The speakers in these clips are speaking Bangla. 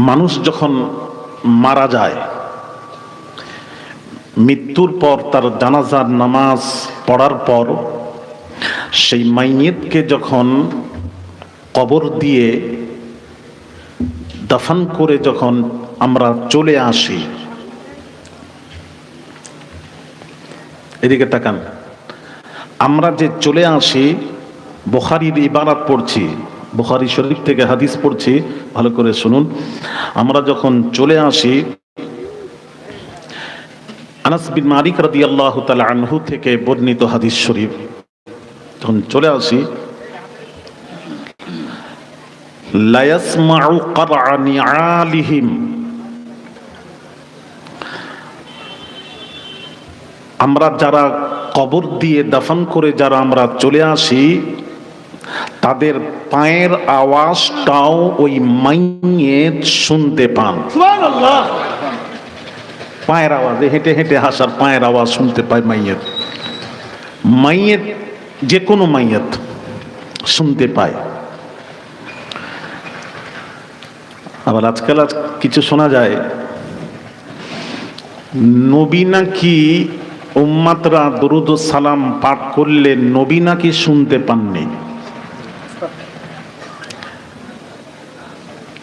মানুষ যখন মারা যায়, মৃত্যুর পর তার জানাজার নামাজ পড়ার পর সেই মাইয়িতকে যখন কবর দিয়ে দাফন করে যখন আমরা চলে আসি, এদিকে তাকান, আমরা যে চলে আসি, বুখারীর ইবারত পড়ছি, বুখারী শরীফ থেকে হাদিস পড়ছি, ভালো করে শুনুন। আমরা যখন চলে আসি, আনাস বিন মালিক রাদিয়াল্লাহু তাআলা আনহু থেকে বর্ণিত হাদিস শরীফ, যখন চলে আসি, লা ইয়াসমাউ করআ নিআলিহিম, আমরা যারা কবর দিয়ে দাফন করে যারা আমরা চলে আসি, তাদের পায়ের আওয়াজটাও ওই মাইয়িত শুনতে পান। সুবহানাল্লাহ। পায়ের আওয়াজ, হেঁটে হেঁটে হাসার পায়ের আওয়াজ শুনতে পায় মাইয়িত। মাইয়িত যে কোনো মাইয়িত শুনতে পায়। আবার আজকাল কিছু শোনা যায়, নবী নাকি উম্মাতরা দরুদ ও সালাম পাঠ করলে নবী নাকি শুনতে পাননি।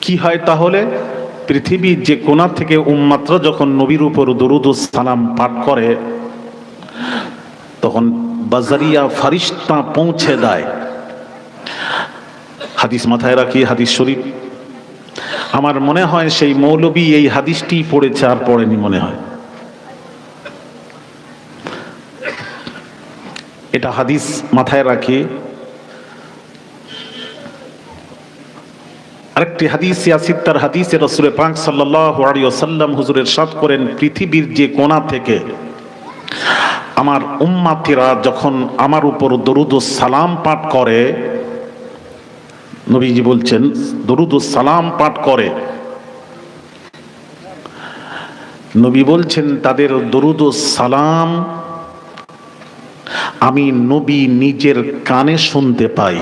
কি হয় তাহলে? পৃথিবীর যে কোণা থেকে উম্মাতরা যখন নবীর উপর দরুদ ও সালাম পাঠ করে, তখন বাজারিয়া ফারিস্তা পৌঁছে দেয়। হাদিস মাথায় রাখি, হাদিস শরীফ। আমার মনে হয় সেই মৌলবী এই হাদিসটি পড়েছে, আর পড়েনি মনে হয়। এটা হাদিস মাথায় রাখি। আরেকটি হাদিস, ইয়াসিত্তার হাদিসে রাসূল পাক সাল্লাল্লাহু আলাইহি ওয়াসাল্লাম হুজুর ইরশাদ করেন, পৃথিবীর যে কোণা থেকে আমার উম্মতিরা যখন আমার উপর দরুদ ও সালাম পাঠ করে, নবীজি বলছেন দরুদ ও সালাম পাঠ করে, নবী বলছেন তাদের দরুদ ও সালাম আমি নবী নিজের কানে শুনতে পাই।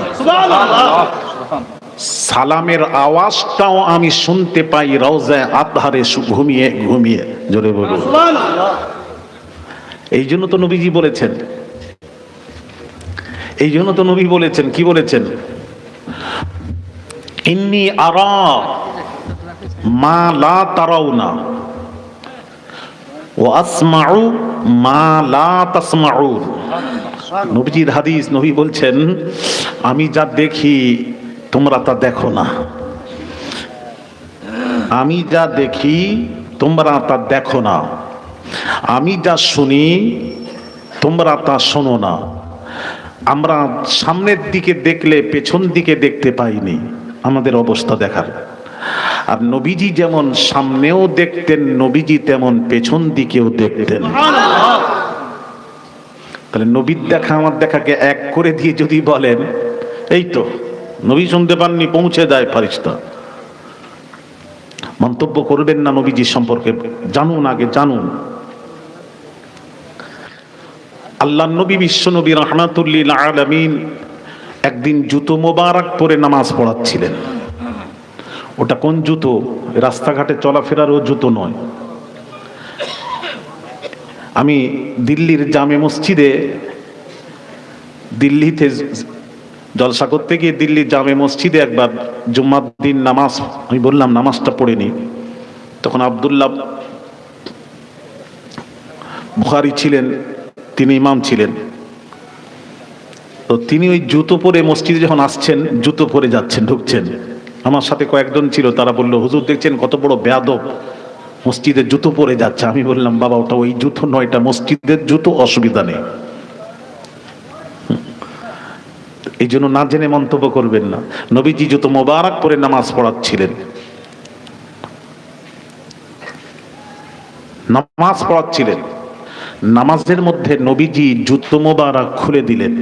সালামের আওয়াজটাও আমি শুনতে পাই রওজায়ে আতহারে ঘুমিয়ে ঘুমিয়ে। জোরে বলুন। এই জন্য তো নবীজি বলেছেন, এই জন্য তো নবী বলেছেন, কি বলেছেন? ইন্নী আরা মা লা তারাউনা ওয়া আসমাউ মা লা তাসমাউন। নবীজির হাদিস, নবী বলছেন আমি যা দেখি তোমরা তা দেখো না, আমি যা দেখি তোমরা তা দেখো না, আমি যা শুনি তোমরা তা শোনো না। আমরা সামনের দিকে দেখলে পেছন দিকে দেখতে পাইনি, আমাদের অবস্থা দেখার। আর নবীজি যেমন সামনেও দেখতেন, নবীজি তেমন পেছন দিকেও দেখতেন। তাহলে নবীর দেখা আমার দেখাকে এক করে দিয়ে যদি বলেন এই তো নবী শুনতে পাননি, পৌঁছে দেয় ফারিস্তা। মন্তব্য করবেন না নবীজি সম্পর্কে, জানুন, আগে জানুন। আল্লাহর নবী বিশ্ব নবী রাহমাতুল লিল আলামিন একদিন জুতো মোবারক পরে নামাজ পড়াচ্ছিলেন। ওটা কোন জুতো? রাস্তাঘাটে চলাফেরারও জুতো নয়। আমি দিল্লির জামে মসজিদে, দিল্লিতে জলসা করতে গিয়ে দিল্লির জামে মসজিদে একবার জুম্মার দিন নামাজ, আমি বললাম নামাজটা পড়ে নি। তখন আব্দুল্লাহ বুখারী ছিলেন, তিনি ইমাম ছিলেন। তো তিনি ওই জুতো পরে মসজিদে যখন আসছেন, জুতো পরে যাচ্ছেন, ঢুকছেন। আমার সাথে কয়েকজন ছিল, তারা বলল হুজুর দেখছেন কত বড় বেয়াদব, মসজিদে জুতো পরে যাচ্ছে। আমি বললাম বাবা ওটা ওই জুতো নয়, এটা মসজিদের জুতো, অসুবিধা নেই। এই জন্য না জেনে মন্তব্য করবেন না। নবীজি জুতো মোবারক পরে নামাজ পড়াচ্ছিলেন, নামাজ পড়াচ্ছিলেন। নামাজের মধ্যে নবীজি জুতো মোবারক খুলে দিলেন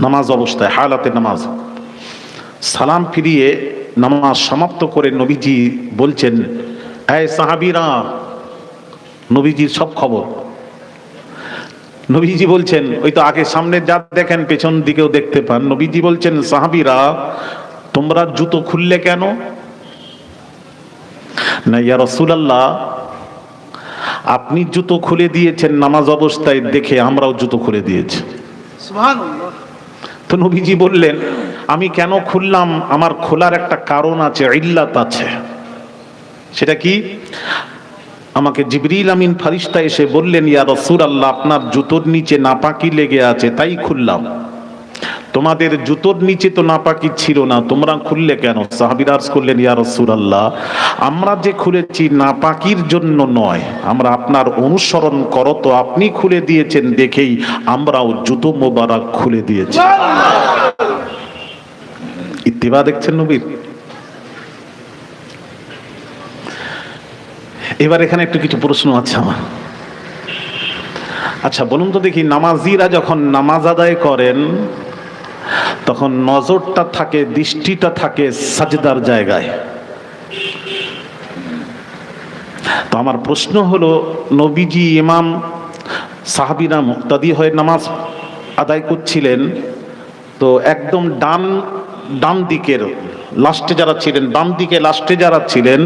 নামাজ অবস্থায়, হালাতে নামাজ। সালাম ফিরিয়ে নামাজ সমাপ্ত করে নবীজি বলছেন, এই সাহাবীরা, নবীজির সব খবর। নবীজি বলছেন, ওই তো আগে সামনে যা দেখেন পেছন দিকেও দেখতে পান। নবীজি বলছেন, সাহাবীরা তোমরা জুতো খুললে কেন? না ইয়া রাসূলুল্লাহ, আপনি জুতো খুলে দিয়েছেন নামাজ অবস্থায় দেখে আমরাও জুতো খুলে দিয়েছি। সুবহানাল্লাহ। তো নবীজি বললেন, আমি কেন খুললাম? আমার খোলার একটা কারণ আছে, ইল্লাত আছে। সেটা কি? আমাকে জিবরিল আমিন ফারিস্তা এসে বললেন, ইয়া রাসূলুল্লাহ, আপনার জুতোর নিচে নাপাকি লেগে আছে, তাই খুললাম। তোমাদের জুতোর নিচে তো নাপাকি ছিল না, তোমরা খুললে কেন? সাহাবীরা আরজ করলেন, ইয়া রাসূলুল্লাহ, আমরা যে খুলেছি নাপাকির জন্য নয়, আমরা আপনার অনুসরণ করো, তো আপনি খুলে দিয়েছেন দেখেই আমরাও জুতো মোবারক খুলে দিয়েছি। ইত্তিবা দেখছেন নবীর। এবার এখানে একটু কিছু প্রশ্ন আছে আমার। আচ্ছা বলুন তো দেখি, নামাজিরা যখন নামাজ আদায় করেন তখন নজরটা থাকে, দৃষ্টিটা থাকে সাজদার জায়গায়। তো আমার প্রশ্ন হলো, নবীজি ইমাম, সাহাবীরা মুক্তাদি হয়ে নামাজ আদায় করছিলেন, তো একদম ডান দিকের লাস্টে যারা ছিলেন, বাম দিকে লাস্টে যারা ছিলেন,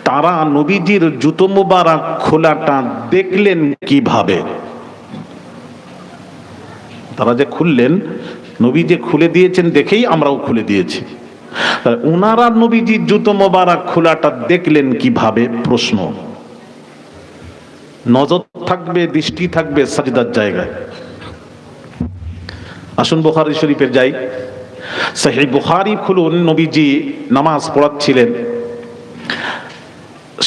তারা নবীজির জুতো মোবারক খোলাটা দেখলেন কিভাবে? তারা যে খুললেন, নবী যে খুলে দিয়েছেন দেখেই আমরাও খুলে দিয়েছি। ওনারা নবীজির জুতো মোবারক খোলাটা দেখলেন কিভাবে? প্রশ্ন। নজর থাকবে, দৃষ্টি থাকবে সাজদার জায়গায়। আসুন বুখারী শরীফে যাই। সহিহ বুখারী খুলুন। নবীজি নামাজ পড়াচ্ছিলেন,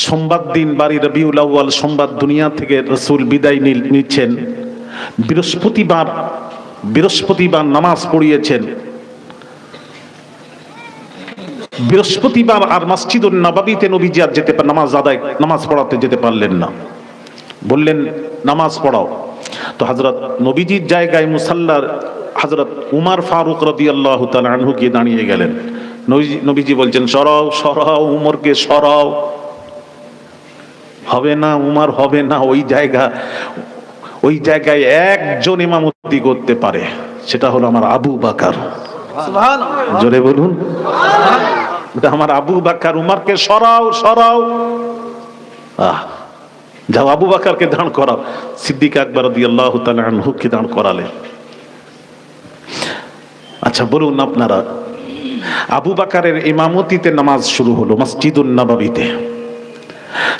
সোমবার দিন, বারি রবিউল আউয়াল, সোমবার দুনিয়া থেকে রাসূল বিদায় নিচ্ছেন। বৃহস্পতিবার নামাজ পড়িয়েছেন। বৃহস্পতিবার আর মসজিদুন নববীতে নবীজি আর নামাজ পড়াতে যেতে পারলেন না। বললেন নামাজ পড়াও। তো হযরত নবীজির জায়গায় মুসাল্লার হযরত উমর ফারুক রাদিয়াল্লাহু তাআলা আনহু গিয়ে দাঁড়িয়ে গেলেন। নবীজি বলছেন, সরাও সরাও, উমরকে সরাও। হবে না উমর, হবে না। ওই জায়গায় একজন ইমামতি করতে পারে, সেটা হলো আমার আবু বকর। সুবহানাল্লাহ, জোরে বলুন। এটা আমার আবু বকর। উমরকে সরাও সরাও। যাও আবু বকরকে দাঁড় করাও। সিদ্দিক আকবর রাদিয়াল্লাহু তাআলা আনহুকে দাঁড় করালেন। আচ্ছা বলুন আপনারা, আবু বকরের ইমামতিতে নামাজ শুরু হলো মসজিদুন নববীতে।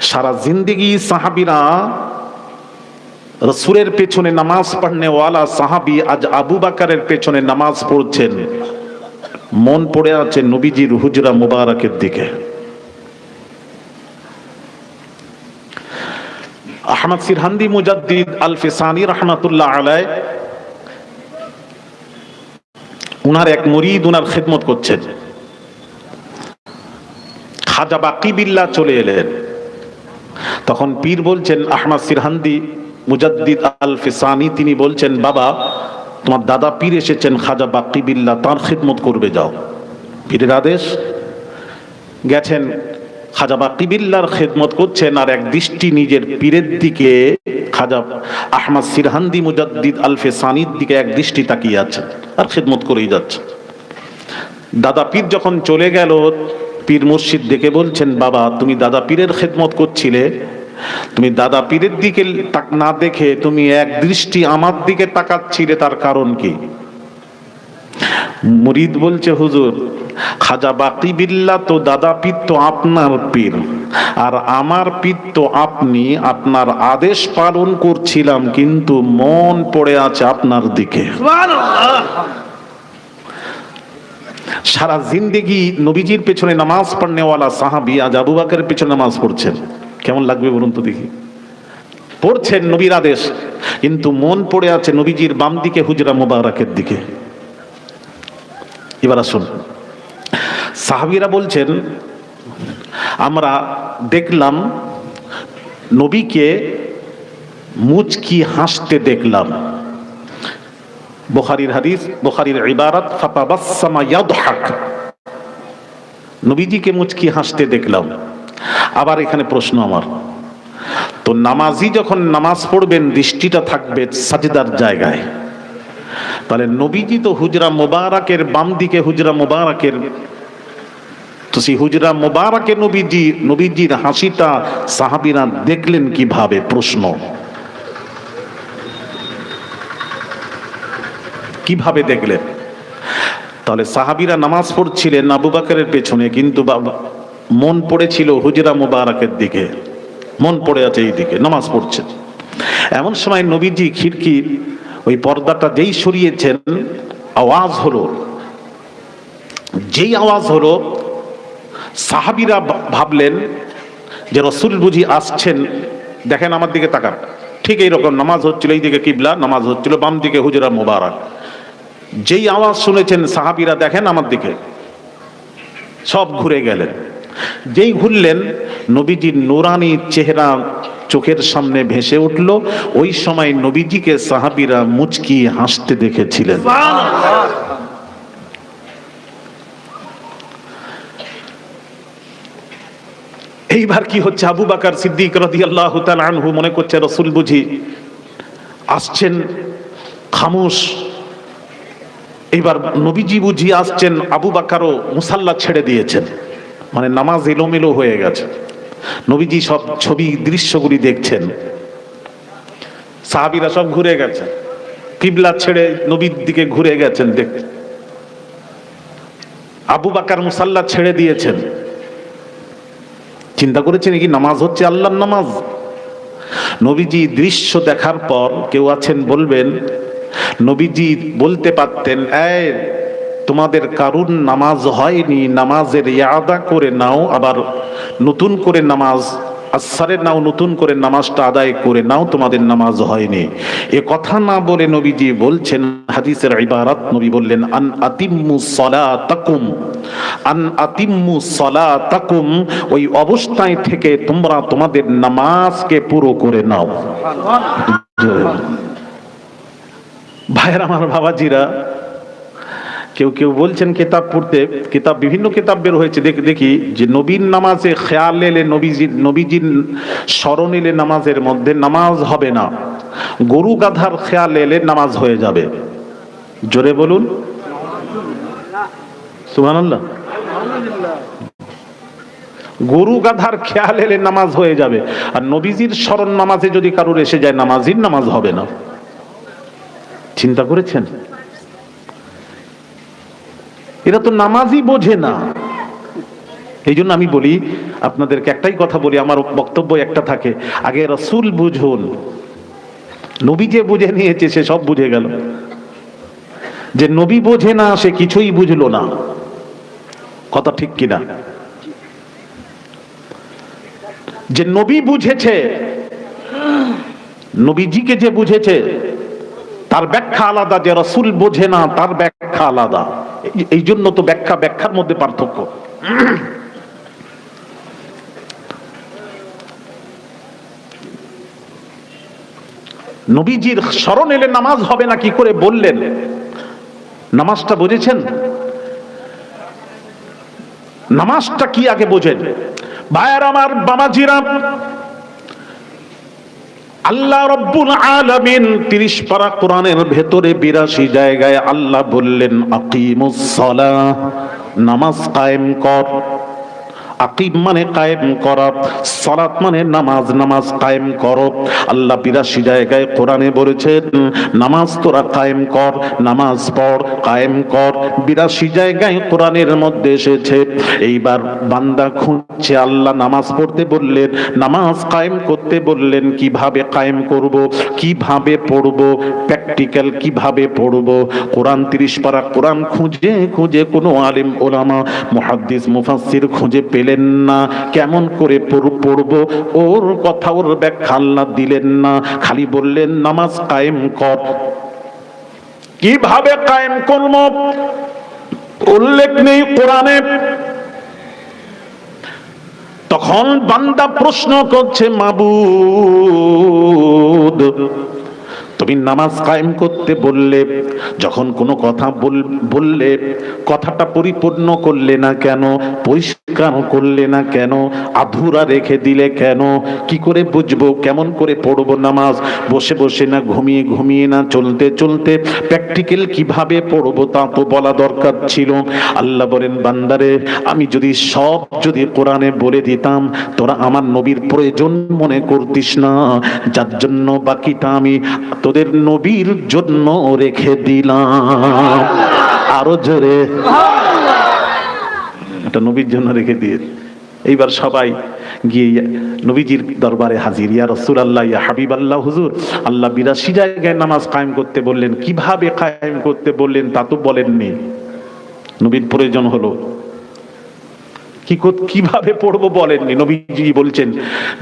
সারা জিন্দেগি সাহাবীরা রাসূলের পেছনে নামাজ পড়নে ওয়ালা সাহাবী আজ আবু বকরের পেছনে নামাজ পড়ছেন, মন পড়ে আছে নবীজির হুজরা মুবারকের দিকে। আহমদ সিরহান্দি মুজাদ্দিদ আল ফিসানি রাহমাতুল্লাহ আলাইহি, উনার এক মুরিদ উনার খিদমত করছেন। খাজা বাকি বিল্লাহ চলে এলেন। তখন পীর বলছেন, আহমদ সিরহান্দি মুজাদ্দিদ আল ফিসানি, তিনি বলছেন, বাবা তোমার দাদা পীর এসেছেন খাজা বাকি বিল্লাহ, তার খিদমত করবে, যাও। পীরের আদেশ। গেছেন, খাজা বাকি বিল্লাহর খিদমত করছেন, আর এক দৃষ্টি নিজের পীরের দিকে, খাজা আহমদ সিরহান্দি মুজাদ্দিদ আল ফিসানির দিকে এক দৃষ্টি তাকিয়ে আছে আর খিদমত করেই যাচ্ছে। দাদা পীর যখন চলে গেল, পীর মুর্শিদ দেখে বলছেন, বাবা তুমি দাদা পীরের খিদমত করছিলে, তুমি দাদা পীরের দিকে না দেখে তুমি এক দৃষ্টি আমার দিকে তাকাচ্ছিলে, তার কারণ কি? মুরিদ বলছে, হুজুর খাজা বাকি বিল্লাহ তো দাদা পীর তো আপনার পীর, আর আমার পীর তো আপনি। আপনার আদেশ পালন করছিলাম, কিন্তু মন পড়ে আছে আপনার দিকে। সারা জিন্দেগি নবীজির পেছনে নামাজ পড়নেওয়ালা সাহাবী আজ আবু বকরের পেছনে নামাজ পড়ছেন। কেমন লাগবে বলুন তো দেখি? পড়ছেন নবীর আদেশ, কিন্তু মন পড়ে আছে নবীজির বাম দিকে হুজরা মুবারকের দিকে। এবার আসুন, সাহাবীরা বলছেন, আমরা দেখলাম নবীকে মুচকি হাসতে দেখলাম। বুখারীর হাদিস, বুখারীর ইবারত, ফাতাবাসসামা ইয়াদহাক, নবীজিকে মুচকি হাসতে দেখলাম। আবার এখানে প্রশ্ন আমার, তো নামাজি যখন নামাজ পড়বেন দৃষ্টিটা থাকবে সাজদার জায়গায়, তাহলে নবীজি তো হুজরা মুবারকের বাম দিকে হুজরা মুবারকের, তো তো সেই হুজরা মোবারকে নবীজির হাসিটা সাহাবীরা দেখলেন কিভাবে? প্রশ্ন, কিভাবে দেখলেন? তাহলে সাহাবীরা নামাজ পড়ছিলেন আবু বকরের পেছনে, কিন্তু মন পড়েছিল হুজরা মোবারকের দিকে, মন পড়ে আছে এই দিকে, নামাজ পড়ছেন। এমন সময় নবীজি খিড়কির ওই পর্দাটা যেই সরিয়েছেন, আওয়াজ হলো। যেই আওয়াজ হলো, সাহাবীরা ভাবলেন যে রাসূল বুঝি আসছেন। দেখেন আমার দিকে তাকান, ঠিক এইরকম নামাজ হচ্ছিল, এই দিকে কিবলা, নামাজ হচ্ছিল, বাম দিকে হুজরা মোবারক। যেই আওয়াজ শুনেছেন সাহাবীরা দেখেন আমার দিকে, সব ঘুরে গেলেন। যেই ঘুরলেন, নবীজির নুরানি চেহারা চোখের সামনে ভেসে উঠল। ওই সময় নবীজিকে সাহাবীরা মুচকি হাসতে দেখেছিলেন। এইবার কি হচ্ছে? আবু বকর সিদ্দিক রাদিয়াল্লাহু তাআলা আনহু মনে করছে রাসূল বুঝি আসছেন, খামোশ। এইবার নবীজি বুঝি আসছেন, আবু বকরও মুসাল্লা ছেড়ে দিয়েছেন, মানে নামাজ এলোমেলো হয়ে গেছে। নবীজি সব ছবি দৃশ্যগুলি দেখছেন, সাহাবীরা সব ঘুরে গেছে, কিবলা ছেড়ে নবীর দিকে ঘুরে গেছেন দেখতে। আবু বকর মুসাল্লা ছেড়ে দিয়েছেন। চিন্তা করেছেন কি নামাজ হচ্ছে আল্লাহর নামাজ? নবীজি দৃশ্য দেখার পর কেউ আছেন বলবেন, নবীজি বলতে পারতেন, এই তোমাদের কারুর নামাজ হয়নি, নামাজের ইয়াদা করে নাও, আবার নতুন করে নামাজ আসরের নাও, নতুন করে নামাজটা আদায় করে নাও, তোমাদের নামাজ হয়নি। এ কথা না বলে নবীজি বলছেন, হাদিসের ইবারত নবী বললেন, আন আতিম্মু সালাতাকুম, আন আতিম্মু সালাতাকুম, ওই অবস্থায় থেকে তোমরা তোমাদের নামাজকে পুরো করে নাও। ভাইয়ের আমার, বাবাজিরা, কেউ কেউ বলছেন কিতাব পড়তে, কিতাব বিভিন্ন কিতাব বের হয়েছে, দেখি যে নবীর নামাজে খেয়াল এলে, নবীজির স্মরণ এলে নামাজের মধ্যে নামাজ হবে না, গরু গাধার খেয়াল এলে নামাজ হয়ে যাবে। জোরে বলুন সুবহানাল্লাহ। গরু গাধার খেয়াল এলে নামাজ হয়ে যাবে, আর নবীজির স্মরণ নামাজে যদি কারুর এসে যায়, নামাজির নামাজ হবে না। চিন্তা করেছেন? এরা তো নামাজই বোঝে না। এই জন্য আমি বলি আপনাদেরকে, একটাই কথা বলি, আমার বক্তব্য একটা থাকে, আগে রাসূল বুঝুন। নবী যে বুঝে নিয়েছে সে সব বুঝে গেল, যে নবী বোঝে না সে কিছুই বুঝলো না। কথা ঠিক কিনা? যে নবী বুঝেছে, নবীজিকে যে বুঝেছে তার ব্যাখ্যা আলাদা, যে রাসূল বোঝে না তার ব্যাখ্যা আলাদা। এই জন্য তো ব্যাখ্যার মধ্যে পার্থক্য। নবীজির স্মরণ এলে নামাজ হবে না কি করে বললেন? নামাজটা বুঝেছেন? নামাজটা কি আগে বোঝেন। ভাইয়ার আমার, বাবাজিরা, আল্লাহ রব্বুল আলামিন 30 পারা কোরআনের ভেতরে 82 জায়গায় আল্লাহ বললেন, আকিমুস সালাহ, নামাজ কায়েম কর। আকিম মানে কায়েম করা, সালাত মানে নামাজ, নামাজ কায়েম করো। আল্লাহ 82 জায়গায় কোরআনে বলেছেন নামাজ তোরা কায়েম কর, নামাজ পড়, কায়েম কর। 82 জায়গায় কোরআনের মধ্যে এসেছে। এইবার বান্দা খুঁজছে, আল্লাহ নামাজ পড়তে বললেন, নামাজ কায়েম করতে বললেন, কিভাবে কায়েম করব, কিভাবে পড়ব, প্র্যাকটিক্যাল কিভাবে পড়ব। কোরআন 30 পারা কোরআন খুঁজে খুঁজে কোনো আলেম ওলামা মুহাদ্দিস মুফাসসির খুঁজে পেলেন না। কেমন করে পড়ব, ওর কথা, ওর ব্যাখ্যা আল্লাহ দিলেন না। খালি বললেন নামাজ কায়েম কর। কিভাবে কায়েম করব উল্লেখ নেই কোরআনে। তখন বান্দা প্রশ্ন করছে, মাবুদ তুমি নামাজ কায়েম করতে বললে, যখন কোনো কথা বললে কথাটা পরিপূর্ণ করলে না কেন, পরিষ্কার করলে না কেন, আধুরা রেখে দিলে কেন? কি করে বুঝবো? কেমন করে পড়বো নামাজ? বসে বসে না ঘুমিয়ে ঘুমিয়ে না চলতে চলতে প্র্যাকটিক্যাল কিভাবে পড়বো তা তো বলা দরকার ছিল। আল্লাহ বলেন, বান্দারে আমি যদি কোরআনে বলে দিতাম, তোরা আমার নবীর প্রয়োজন মনে করতিস না, যার জন্য বাকিটা আমি তোদের নবীর জন্য রেখে দিলাম। আরো জোরে, এটা নবীর জন্য রেখে দিয়ে। এইবার সবাই গিয়ে নবীজির দরবারে হাজির। ইয়া রাসূলুল্লাহ, ইয়া হাবিবাল্লাহ, হুজুর আল্লাহ 82 জায়গায় নামাজ কায়েম করতে বললেন, কিভাবে কায়েম করতে বললেন তা তো বলেননি। নবীর প্রয়োজন হলো, কিভাবে পড়বো বলেননি। নবীজি বলছেন,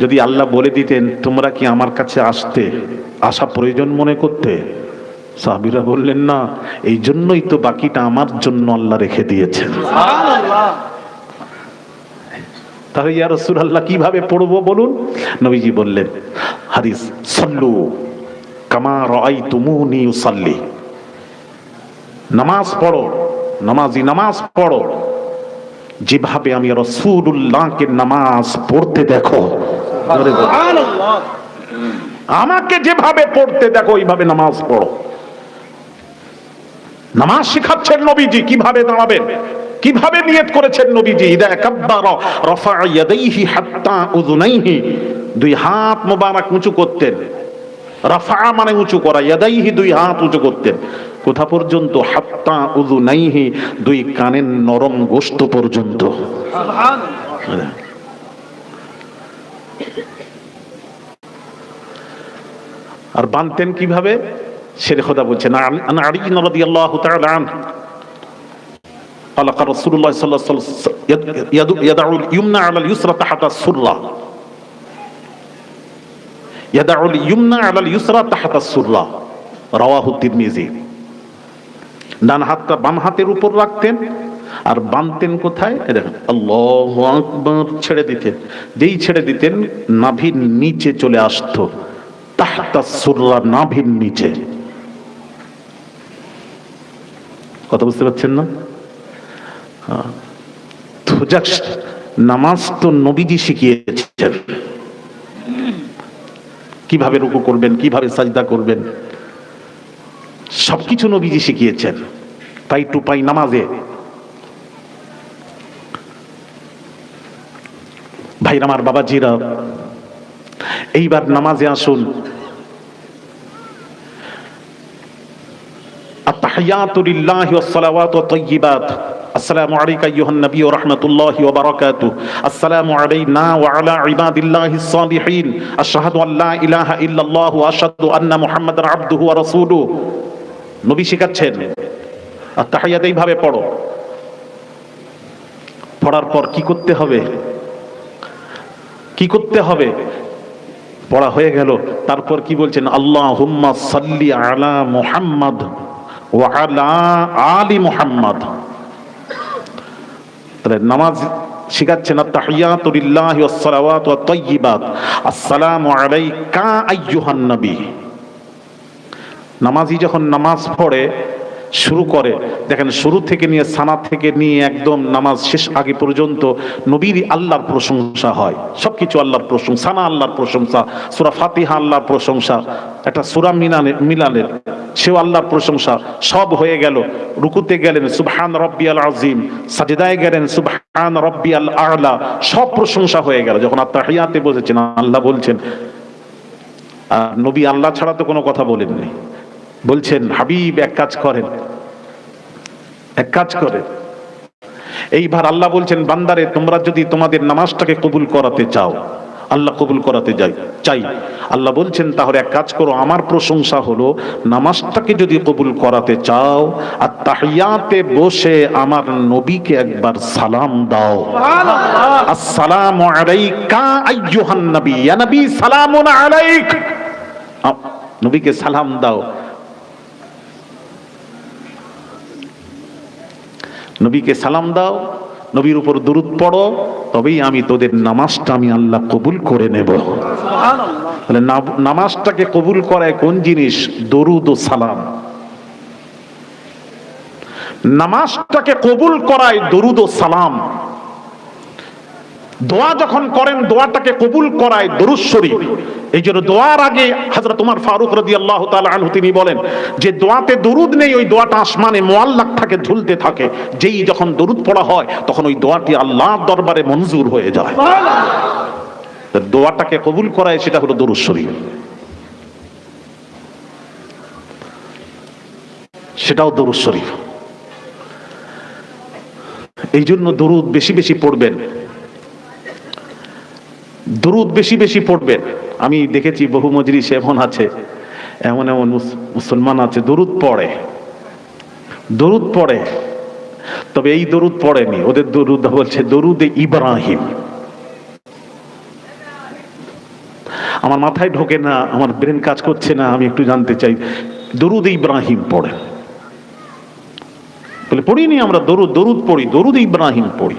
যদি আল্লাহ বলে দিতেন তোমরা কি আমার কাছে আসা প্রয়োজন মনে করতে? সাহাবীরা বললেন না, এই জন্যই তো বাকিটা আমার জন্য আল্লাহ রেখে দিয়েছেন। তাহলে ইয়া রাসূলুল্লাহ কিভাবে পড়বো বলুন? নবীজি বললেন, হাদিস, সাল্লু কামা রাআইতুমুনি উসাল্লি, নামাজ পড়ো, নামাজ পড়ো যেভাবে আমি রাসূলুল্লাহকে নামাজ পড়তে দেখো। আমাকে যেভাবে পড়তে দেখো ওইভাবে নামাজ পড়ো। নামাজ শিখাচ্ছেন নবীজি, কিভাবে দাঁড়াবেন, কিভাবে নিয়ত করেছেন নবীজি। ইদা কাব্বারা রাফা ইয়াদাইহি হাত্তা উযুনাইহি, দুই হাত মোবারক উঁচু করতেন। রাফা মানে উঁচু করা, ইয়াদাইহি দুই হাত উঁচু করতেন। কোথা পর্যন্ত? হাত্তা উযুনাইহি, দুই কানের নরম গোশত পর্যন্ত। সুবহানাল্লাহ। আর বানতেন কিভাবে? শেরে খোদা বলছেন, আন আলী রাদিয়াল্লাহু তাআলা আনহু قال قال رسول الله صلى الله عليه وسلم يدعو اليمنى على اليسرى تحت السرة، يدعو اليمنى على اليسرى تحت السرة، رواه الترمذي। ডান হাতটা বাম হাতের উপর রাখতেন আর বাঁধতেন কোথায়? আল্লাহু আকবার, ছেড়ে দিতেন। যেই ছেড়ে দিতেন নাভির নিচে চলে আসতো, তাহতা সুররা, নাভির নিচে। কথা বুঝতে পারছেন না? নামাজ তো নবীজি শিখিয়েছেন, কিভাবে রুকু করবেন, কিভাবে সাজদা করবেন, সবকিছু নবীজি শিখিয়েছেন। পাই টু পাই নামাজে। ভাইরা আমার, বাবাজিরা, এইবার নামাজে আসুন। আত-তাহিয়াতু লিল্লাহি ওয়াস-সালাওয়াতু ওয়াত-তাইয়্যিবাত। আসসালামু আলাইকা আইয়ুহান নবী ওয়া রাহমাতুল্লাহি ওয়া বারাকাতুহু। আসসালামু আলাইনা ওয়া আলা ইবাদিল্লাহিস সালিহিন। আশহাদু আল্লা ইলাহা ইল্লাল্লাহ ওয়া আশহাদু আন্না মুহাম্মাদান আবদুহু ওয়া রাসূলুহু। নবী শেখাচ্ছেন আত-তাহিয়াত এইভাবে পড়ো। পড়ার পর কি করতে হবে? কি করতে হবে? পড়া হয়ে গেল, তারপর কি বলছেন? আল্লাহুম্মা সাল্লি আলা মুহাম্মাদ ওয়া আলা আলি মুহাম্মাদ। তাহলে নামাজ শিখাচ্ছেন আত-তাহিয়াতু লিল্লাহি ওয়াস-সালাওয়াতু ওয়াত-তাইয়্যিবাত। আসসালামু আলাইকা আইয়ুহান নবী। নামাজি যখন নামাজ পড়ে শুরু করে, দেখেন শুরু থেকে নিয়ে সানা থেকে নিয়ে একদম নামাজ শেষ আগে পর্যন্ত নবীর আল্লাহর প্রশংসা হয়। সবকিছু আল্লাহর প্রশংসা, সানা আল্লাহর প্রশংসা, সূরা ফাতিহা আল্লাহর প্রশংসা, একটা সূরা মিলানের সেও আল্লাহর প্রশংসা। সব হয়ে গেল, রুকুতে গেলেন সুবহান রাব্বিয়াল আযীম, সাজদায় গেলেন সুবহান রাব্বিয়াল আ'লা, সব প্রশংসা হয়ে গেল। যখন আত-তাহিয়াতে বসেছেন, আল্লাহ বলছেন, আর নবী আল্লাহ ছাড়া তো কোনো কথা বলেননি। বলছেন, হাবিব এক কাজ করেন, এইবার আল্লাহ বলছেন, বান্দারে তোমরা যদি তোমাদের নামাজটাকে কবুল করাতে চাও, আল্লাহ কবুল করাতে চাই, আল্লাহ বলছেন তাহলে এক কাজ করো, আমার প্রশংসা হলো নামাজটাকে যদি কবুল করাতে চাও, আর তাহিয়াতে বসে আমার নবীকে একবার সালাম দাও। আসসালামু আলাইকা আইয়ুহান নবী, ইয়া নবী সালামুন আলাইক। নবীকে সালাম দাও। নবীকে সালাম দাও, নবীর উপর দুরূদ পড়ো, তবেই আমি তোদের নামাজটা আমি আল্লাহ কবুল করে নেব। সুবহানাল্লাহ। নামাজটাকে কবুল করায় কোন জিনিস? দরুদ ও সালাম। নামাজটাকে কবুল করায় দরুদ ও সালাম। দোয়া যখন করেন দোয়াটাকে কবুল করায় দরুদ শরীফ। এই জন্য দোয়ার আগে হযরত ওমর ফারুক রাদিয়াল্লাহু তাআলা আনহু তিনি বলেন যে দোয়াতে দরুদ নেই ওই দোয়াটা আসমানে মুআল্লাক থাকে, ঝুলতে থাকে। যেই যখন দরুদ পড়া হয় তখন ওই দোয়াটি আল্লাহর দরবারে মঞ্জুর হয়ে যায়। দোয়াটাকে কবুল করায় সেটা হলো দরুদ শরীফ, সেটাও দরুদ শরীফ। এই জন্য দরুদ বেশি বেশি পড়বেন, দরুদ বেশি বেশি পড়বেন। আমি দেখেছি বহু মজলিস এমন আছে, এমন এমন মুসলমান আছে দরুদ পড়ে, তবে এই দরুদ পড়েনি, ওদের দরুদ বলছে দরুদে ইব্রাহিম। আমার মাথায় ঢোকে না, আমার ব্রেন কাজ করছে না, আমি একটু জানতে চাই দরুদ ইব্রাহিম পড়েন বলে পড়িনি আমরা, দরুদ পড়ি, দরুদ ইব্রাহিম পড়ি।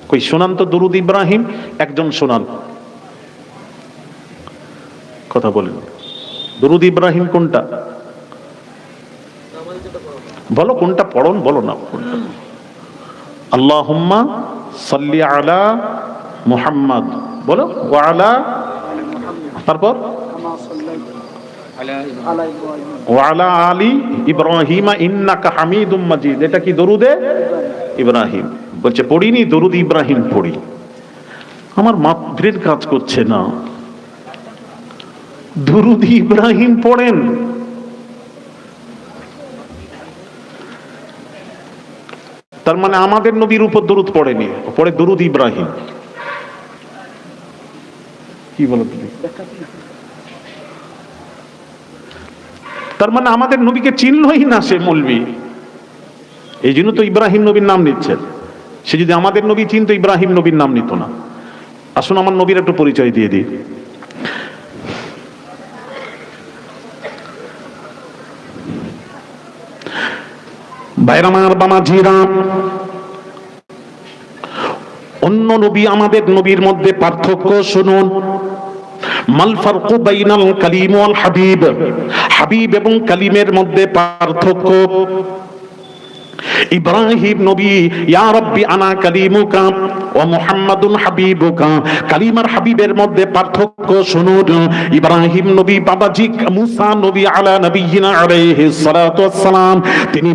কই শোনান তো দরুদ ইব্রাহিম, একজন শোনান, কথা বলেন। দরুদ ইব্রাহিম কোনটা বলো, কোনটা পড়ন বলো না। আল্লাহুম্মা সাল্লি আলা মুহাম্মাদ বলো, ওয়া আলা, তারপর ওয়া আলা আলি ইব্রাহিম ইন্নাকা হামিদুম মাজিদ। এটা কি দরুদে ইব্রাহিম? বলছে পড়িনি, দরুদ ইব্রাহিম পড়ি। আমার মাত্রের কাজ করছে না, দরুদ ইব্রাহিম পড়েন। তার মানে আমাদের নবীর উপর দরুদ পড়েনি, পড়ে দরুদ ইব্রাহিম। কি বলো তুমি? তার মানে আমাদের নবীকে চিনলই না সে মৌলবি, এই জন্য তো ইব্রাহিম নবীর নাম নিচ্ছেন। সে যদি আমাদের নবী চিনতো ইব্রাহিম নবীর নাম নিত না। আসুন আমার নবীর একটু পরিচয় দিয়ে দিই। ভাইরা আমার, বামাজিরা, অন্য নবী আমাদের নবীর মধ্যে পার্থক্য শুনুন। মাল ফারকু বাইনাল কালিম ওয়াল হাবিব, হাবিব এবং কালিমের মধ্যে পার্থক্য। ইব্রাহিম নবী ইয়া রাব্বি আনা কালিমুকা ওয়া মুহাম্মাদুন হাবিবুকা, কালিমার হাবিবের মধ্যে পার্থক্য শুনুন। ইব্রাহিম নবী বাবাজি মুসা নবী আলা নবিয়িনা আলাইহিস সালাতু ওয়াস সালাম, তিনি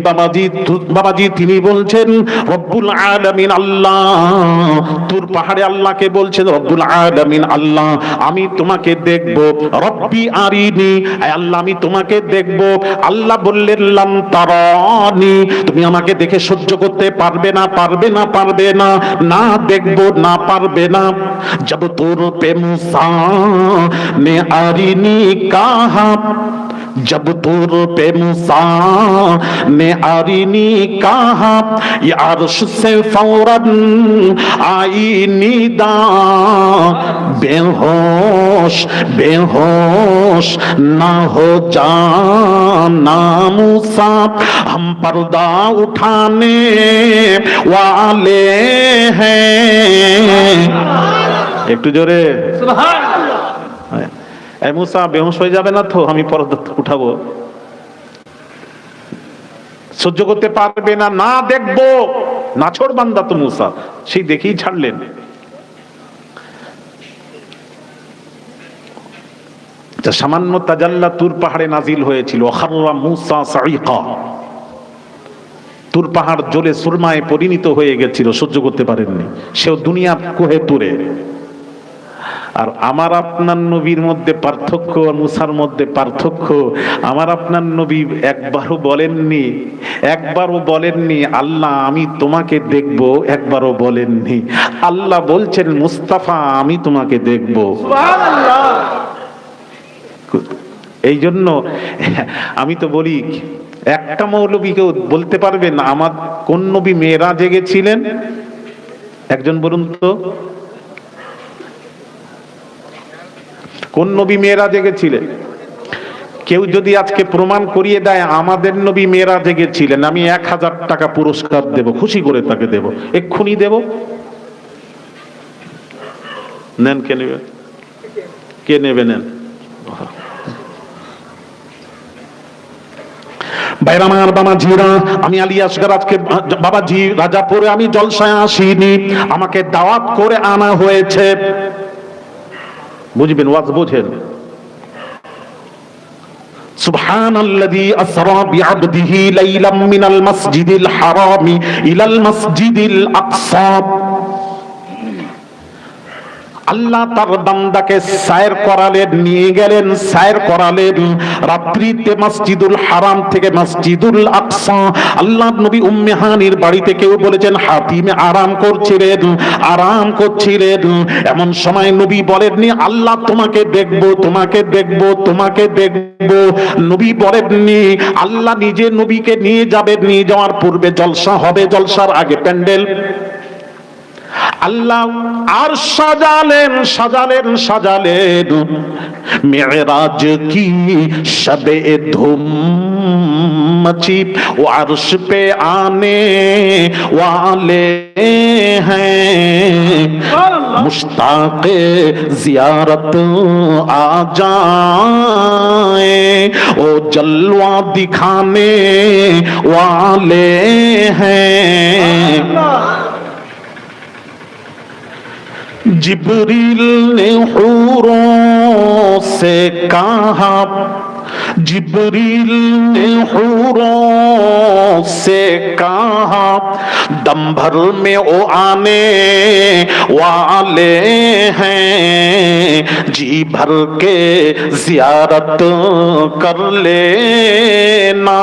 বাবাজি তিনি বলছেন রব্বুল আলামিন আল্লাহ, তুর পাহাড়ে আল্লাহকে বলছেন রব্বুল আলামিন আল্লাহ আমি তোমাকে দেখব, রব্বি আরিনি, আল্লাহ আমি তোমাকে দেখব। আল্লাহ বললেন লাম তারানি, তুমি আমাকে দেখে সহ্য করতে পারবে না, পারবে না, পারবে না, না দেখবো না, পারবে না। জব তোর পে মুসা নে আরিনি কাহা, जब तूर पे मूसा ने आरिनी कहा, ये अर्श से फौरन आई निदा, बेहोश बेहोश ना हो जाना मूसा, हम पर्दा उठाने वाले हैं। একটু জোরে সুবহানাল্লাহ। এই মুসা বেহুশ হয়ে যাবে না তো, আমি পর্দা উঠাবো। সহ্য করতে পারবে না, না দেখবো, নাছোড় বান্দা তো মুসা, সেই দেখেই ছাড়লেন। সামান্য তাজাল্লা তুর পাহাড়ে নাজিল হয়েছিল। খাররা মুসা সাইকা, তুর পাহাড় জ্বলে সুরমায় পরিণত হয়ে গেছিল, সহ্য করতে পারেননি, সেও দুনিয়া কোহে তুরে। আর আমার আপনার নবীর মধ্যে পার্থক্য, মুসার মধ্যে পার্থক্য। আমার আপনার নবী একবারও বলেননি আল্লাহ আমি তোমাকে দেখব, একবারও বলেননি। আল্লাহ বলছেন মুস্তাফা আমি তোমাকে দেখব। সুবহানাল্লাহ। এই জন্য আমি তো বলি, একটা মৌলবী কেউ বলতে পারবেন আমার কোন নবী মেরাজে গেছিলেন? একজন বলুন তো, কোন নবী মেরাজে গেছিলেন? কেউ যদি আজকে প্রমাণ করিয়ে দেয় আমাদের নবী মেরাজে গেছিলেন, আমি 1000 টাকা পুরস্কার দেব, খুশি করে তাকে দেব, এক্ষুনি দেব। নেন, কে নেবে? কে নেবে? নেন। ভাইরা আমার বাবাজিরা, আমি আলী আসগর আজকে বাবাজি রাজাপুরে আমি জলসায় আসিনি, আমাকে দাওয়াত করে আনা হয়েছে। বুঝবেন, ওয়াজ বোঝেন। সুবহানাল্লাযী আসরা বিআবদিহি লাইলাম মিনাল মাসজিদিল হারামি ইলাল মাসজিদিল আকসা। আল্লাহ তার বান্দাকে সায়ের করালেন, নিয়ে গেলেন, সায়ের করালেন রাত্রিতে মসজিদুল হারাম থেকে মসজিদুল আকসা। আল্লাহ নবী উম্মে হানির বাড়িতে কেউ বলেছেন হাতিমে আরাম করছিলেন। এমন সময় নবী বলেননি আল্লাহ তোমাকে দেখবো, তোমাকে দেখবো, তোমাকে দেখবো। নবী বলেননি, আল্লাহ নিজে নবীকে নিয়ে যাবেন, নিয়ে যাওয়ার পূর্বে জলসা হবে, জলসার আগে প্যান্ডেল আল্লাহ আর সাজালেন মেরাজ কি শবে ধুম মচি ও আরশ পে আনে ওয়ালে হ্যাঁ মুশতাকে জিয়ারত আ जाए ओ जलवा दिखाने वाले हैं। जिब्रील ने हूरों से कहा, जिब्रील ने हूरों से कहा दम भर में वो आने वाले हैं, जी भर के जियारत कर लेना,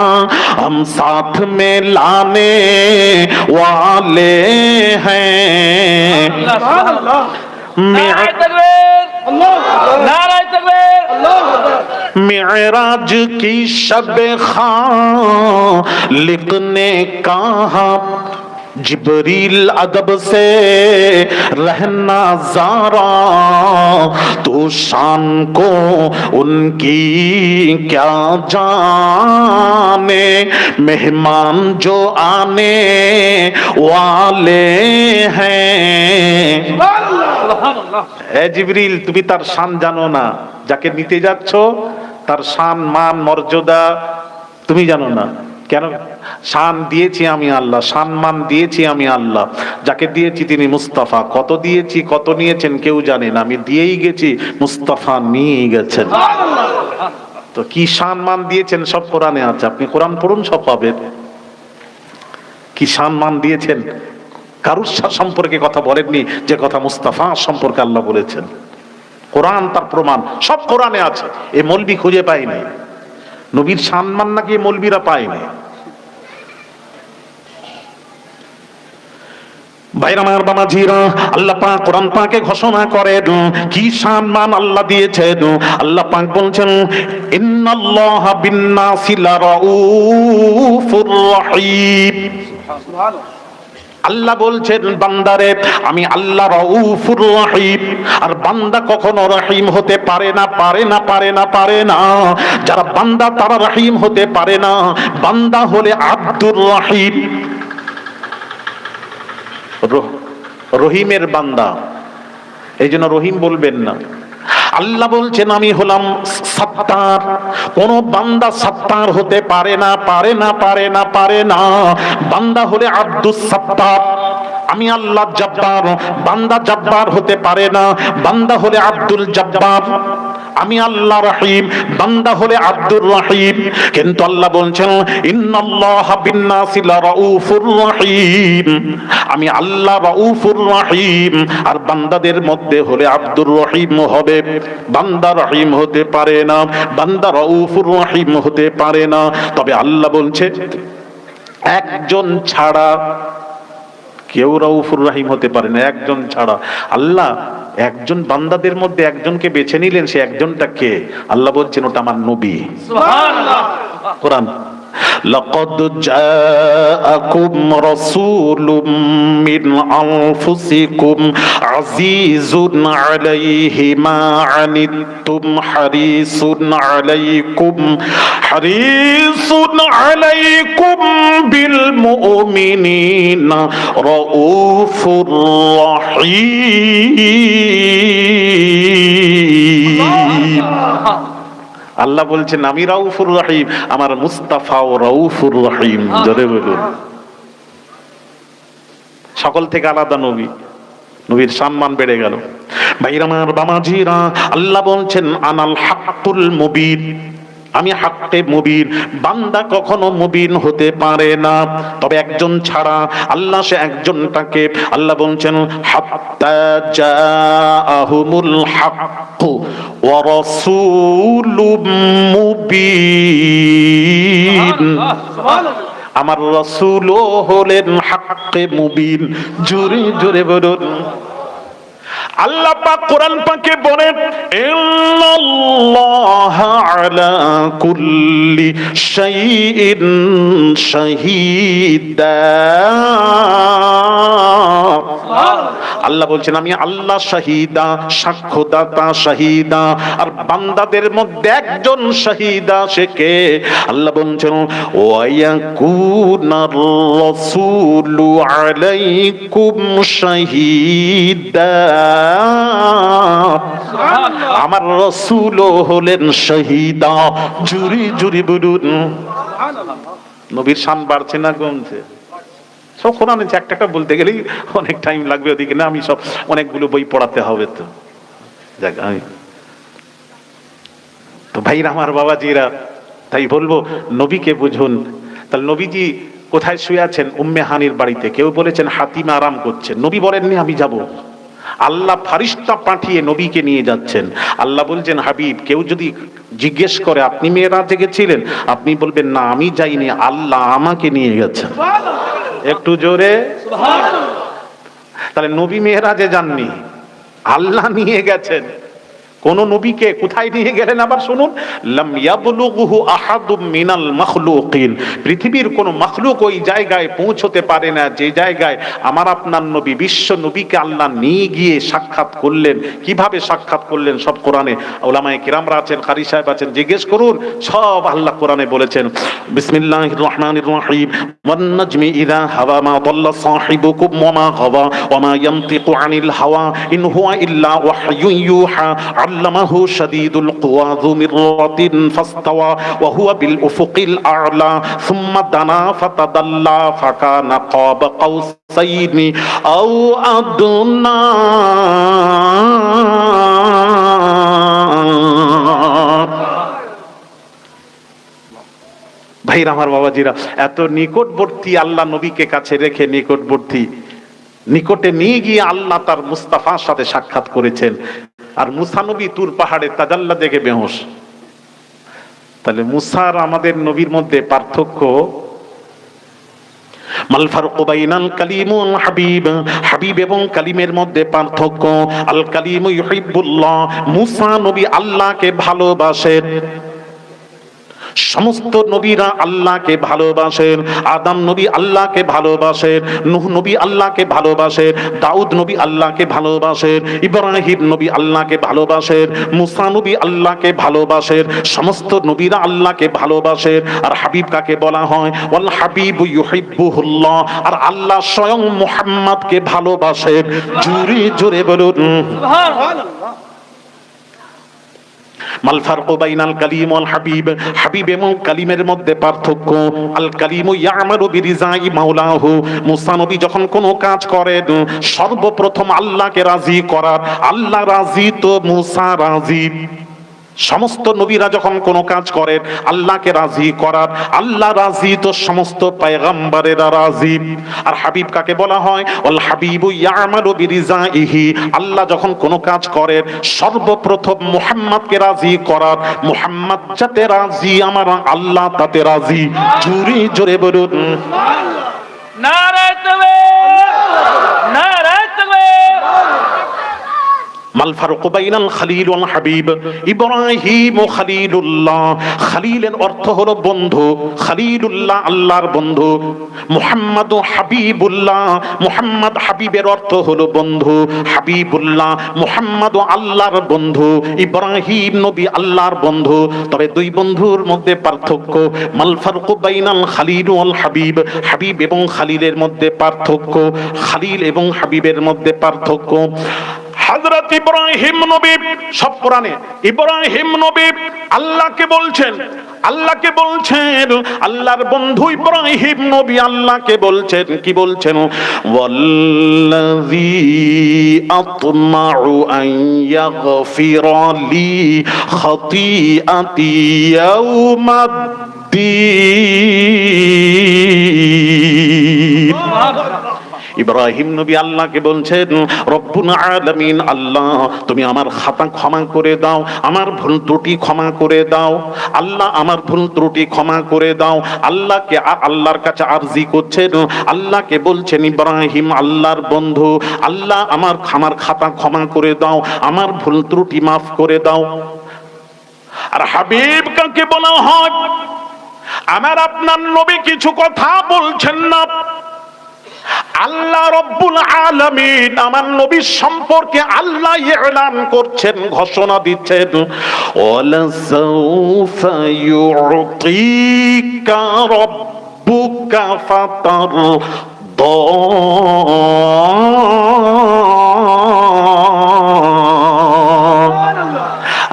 हम साथ में लाने वाले हैं। मेराज की शब खालिक ने कहा जिब्रील अदब से रहना ज़ारा, तो शान को उनकी क्या जाने, मेहमान जो आने वाले हैं। এ জিবরিল, তুমি তার শান জানো না, যাকে নিতে যাচ্ছ তার শান মান মর্যাদা তুমি জানো না। কেন? শান দিয়েছি আমি আল্লাহ, সম্মান দিয়েছি আমি আল্লাহ, যাকে দিয়েছি তিনি মুস্তাফা। কত দিয়েছি, কত নিয়েছেন কেউ জানে না, আমি দিয়েই গেছি, মুস্তাফা নিয়ে গেছেন। তো কি সম্মান দিয়েছেন সব কোরআনে আছে, আপনি কোরআন পড়ুন সব পাবেন। কি সম্মান দিয়েছেন, কারুর সম্পর্কে কথা বলেননি যে কথা মুস্তাফা সম্পর্কে আল্লাহ বলেছেন। কোরআন তার প্রমাণ, সব কোরআনে আছে। এই মৌলবি খুঁজে পাই নাই, নবীর সম্মান নাকি মৌলবিরা পায়নি। ভাইরা আমার বাবাজিরা, আল্লাহ পাক কোরআন পাকে ঘোষণা করেন কি সম্মান আল্লাহ দিয়েছেন। আল্লাহ পাক বলছেন ইন্নাল্লাহা বিন-নাসি লারাউফুর রহিম। আল্লাহ বলছেন বান্দারে আমি আল্লাহ রাউফুর রহিম। আর বান্দা কখনো রহিম হতে পারে না, পারে না, পারে না, পারে না। যারা বান্দা তারা রহিম হতে পারে না। বান্দা হলে আব্দুর রহিম, রহিমের বান্দা, এই জন্য রহিম বলবেন না। আল্লাহ বলছেন আমি হলাম সত্তার। কোন বান্দা সত্তার হতে পারে না, পারে না, পারে না, পারে না। বান্দা হলে আব্দুস সত্তার। আমি আল্লাহ জব্বার, বান্দা জব্বার হতে পারে না। বান্দা হলে আব্দুল জব্বার। আমি আল্লাহ রহিম, বান্দা হলে আব্দুর রহিম। কিন্তু আল্লাহ বলছেন ইন্নাল্লাহা বিন-নাসি লারাউফুর রহিম। আমি আল্লাহ রাউফুর রহিম। আর বান্দাদের মধ্যে হলে আব্দুর রহিম হবে, বান্দা রহিম হতে পারে না, বান্দা রাউফুর রহিম হতে পারে না। তবে আল্লাহ বলছে একজন ছাড়া কেউ রাউফুর রহিম হতে পারে না, একজন ছাড়া। আল্লাহ একজন বান্দাদের মধ্যে একজনকে বেছে নিলেন, সে একজনটা কে? আল্লাহ বলছেন ওটা আমার নবী। সুবহানাল্লাহ। কোরআন لقد جاءكم رسول من أنفسكم عزيز عليه ما عنتم حريص عليكم بالمؤمنين رؤوف رحيم। আল্লাহ বলছেন আমি রাউফুর রহিম, আমার মুস্তাফাও রাউফুর রহিম। জোরে বলুন। সকল থেকে আলাদা নবী, নবীর সম্মান বেড়ে গেল। ভাইরা আমার, বাবাজিরা, আল্লাহ বলছেন আনাল হাক্কুল মুবিন, আমি হাক্কে মুবিন। বান্দা কখনো মুবিন হতে পারে না, তবে একজন ছাড়া। আল্লাহ সে একজনটাকে আল্লাহ বলছেন হাত্তা জাআহুমুল হাক্কু ওয়া রাসূলুম মুবিন। আমার রাসূলও হলেন হাক্কে মুবিন। জোরে জোরে বলুন। আল্লাহ পাক কোরআন পাকে বলেন ইন্নাল্লাহা আলা কুল্লি শাইইন শাহীদা। আল্লাহ বলছেন আমি আল্লাহ শাহিদা, সাক্ষ্যদাতা শাহিদা। আর বান্দাদের মধ্যে একজন শাহিদা, সে কে? আল্লাহ বলছেন ওয়ায়াকুনার রাসূলু আলাইকুম শাহিদা। আমার রাসূলও হলেন শাহিদা। জুরি জুরি বলুন। নবীর শান বাড়ছে না কমছে? সব কোরআনে একটা একটা বলতে গেলেই অনেক টাইম লাগবে, ওদিকে না আমি সব অনেকগুলো বই পড়াতে হবে। তো যাক, আমি তো ভাইরা আমার, বাবাজিরা, তাই বলবো নবীকে বুঝুন। তাহলে নবীজি কোথায় শুয়ে আছেন? উম্মে হানির বাড়িতে। কেউ বলেছেন হাতিমা আরাম করছেন। নবী বলেননি আমি যাব, আল্লাহ ফারিস্তা পাঠিয়ে নবীকে নিয়ে যাচ্ছেন। আল্লাহ বলছেন হাবিব, কেউ যদি জিজ্ঞেস করে আপনি মেরাজে গেছিলেন, আপনি বলবেন না আমি যাইনি, আল্লাহ আমাকে নিয়ে গেছেন। একটু জোরে সুবহানাল্লাহ। তাহলে নবী মেরাজে যাননি, আল্লাহ নিয়ে গেছেন। কোন নবীকে কোথায় নিয়ে গেলেন আবার শুনুন, লাম ইয়াবলুগহু আহাদুম মিনাল মাখলুকিন। পৃথিবীর কোন মাখলুক ওই জায়গায় পৌঁছতে পারে না যে জায়গায় আমার আপনার নবী, বিশ্ব নবীকে আল্লাহ নিয়ে গিয়ে সাক্ষাৎ করলেন। কিভাবে সাক্ষাৎ করলেন সব কোরআনে উলামায়ে কিরামরা আছেন, কারি সাহেব আছেন, জিজ্ঞেস করুন, সব আল্লাহ কোরআনে বলেছেন। বিসমিল্লাহির রহমানির রহিম। ওয়ান নাজমি ইযা হাওয়া মা দাল্লা সাহিবুকুম ওয়া মা গাওয়া ওয়া মা ইয়ানতিকু আনিল হাওয়া ইন হুয়া ইল্লা ওয়াহয়ুন ইউহা আল্লামাহু শাদীদুল কুওয়া যু মিররাতিন ফাসতাওয়া ওয়া হুয়া বিল উফুকিল আ'লা সুম্মা দানা ফাতাদাল্লা ফাকানা কাবা কাউসাইনি আও আদনা। ভাইরা আমার, বাবাজিরা, এত নিকটবর্তী আল্লাহ নবীকে কাছে রেখে নিকটে নিয়ে গিয়ে আল্লাহ তার মুস্তাফার সাথে সাক্ষাৎ করেছেন। আর মুসা নবী তুর পাহাড়ে তাজাল্লা দেখে বেহুশ। তাহলে মুসার আমাদের নবীর মধ্যে পার্থক্য। মাল ফারকু বাইনাল কালিম ওয়াল হাবিব, হাবিব এবং কালিমের মধ্যে পার্থক্য। আল কালিমু ইউহিব্বুল্লাহ, মুসা নবী আল্লাহকে ভালোবাসেন। সমস্ত নবীরা আল্লাহকে ভালোবাসেন। আদম নবী আল্লাহকে ভালোবাসেন, নূহ নবী আল্লাহকে ভালোবাসেন, দাউদ নবী আল্লাহকে ভালোবাসেন, ইব্রাহিম নবী আল্লাহকে ভালোবাসেন, মুসা নবী আল্লাহকে ভালোবাসেন। সমস্ত নবীরা আল্লাহকে ভালোবাসেন। আর হাবিব কাকে বলা হয়? ওয়াল হাবিবু ইউহিব্বুহুল্লাহ, আর আল্লাহ স্বয়ং মুহাম্মদকে ভালোবাসেন। জোরে জোরে বলুন সুবহানাল্লাহ। মাল ফারকু বাইনাল কালিম ওয়াল হাবিব, হাবিব এবং কালিমের মধ্যে পার্থক্য। আল কালিমু ইয়ামালু বিরিজাই মাওলাহু, মুসা নবী যখন কোনো কাজ করেন সর্বপ্রথম আল্লাহকে রাজি করার। আল্লাহ রাজি তো মুসা রাজি। সমস্ত নবীরা যখন কোনো কাজ করেন আল্লাহকে রাজি করার, আল্লাহ রাজি তো সমস্ত পয়গম্বরেরা রাজি। আর হাবিব কাকে বলা হয়? ওয়াল হাবিবু ইয়ামালু বিরিজাইহি, আল্লাহ যখন কোনো কাজ করেন সর্বপ্রথম মুহাম্মদকে রাজি করার। মুহাম্মদ যাতে রাজি, আমার আল্লাহ তাতে রাজি। জোরে জোরে বলুন নারায়ে তাকবীর, নারায়ে তাকবীর। মাল ফারকু বাইনাল খালিল ওয়াল হাবিব, ইব্রাহিম ও খালিলুল্লাহ। খালিলের অর্থ হলো বন্ধু, খালিলুল্লাহ আল্লাহর বন্ধু। মুহাম্মদ হাবিবুল্লাহ, মুহাম্মদ হাবিবের অর্থ হলো বন্ধু। হাবিবুল্লাহ মুহাম্মদ আল্লাহর বন্ধু, ইব্রাহিম নবী আল্লাহর বন্ধু। তবে দুই বন্ধুর মধ্যে পার্থক্য। মাল ফারকু বাইনাল খালিল ওয়াল হাবিব, হাবিব এবং খালিলের মধ্যে পার্থক্য। খালিল এবং হাবিবের মধ্যে পার্থক্য। হযরত ইব্রাহিম নবী, সব কোরআনে ইব্রাহিম নবী আল্লাহকে বলছেন, আল্লাহকে বলছেন, আল্লাহর বন্ধু ইব্রাহিম নবী আল্লাহকে বলছেন, কি বলছেন? ওয়াল্লাযী আতমাউ আন ইয়াগফিরা লি খাতিআতি ইয়াউমাদ্দিন। ইব্রাহিম নবী আল্লাহকে বলছেন, রব্বুল আলামিন, আল্লাহ তুমি আমার খাতা ক্ষমা করে দাও, আমার ভুল ত্রুটি ক্ষমা করে দাও, আল্লাহ আমার ভুল ত্রুটি ক্ষমা করে দাও। আল্লাহকে, আল্লাহর কাছে আরজি করছেন, আল্লাহকে বলছেন ইব্রাহিম আল্লাহর বন্ধু, আল্লাহ আমার খাতা ক্ষমা করে দাও, আমার ভুল ত্রুটি মাফ করে দাও। আর হাবিব কাকে বলা হয়? আমার আপনার নবী কিছু কথা বলছেন না, আল্লাহ রব্বুল আলামিন আমার নবীর সম্পর্কে আল্লাহ ইলান করছেন, ঘোষণা দিচ্ছেন, ওয়ালা সাউফা ইউতিকা রাব্বুকা ফাতারদা।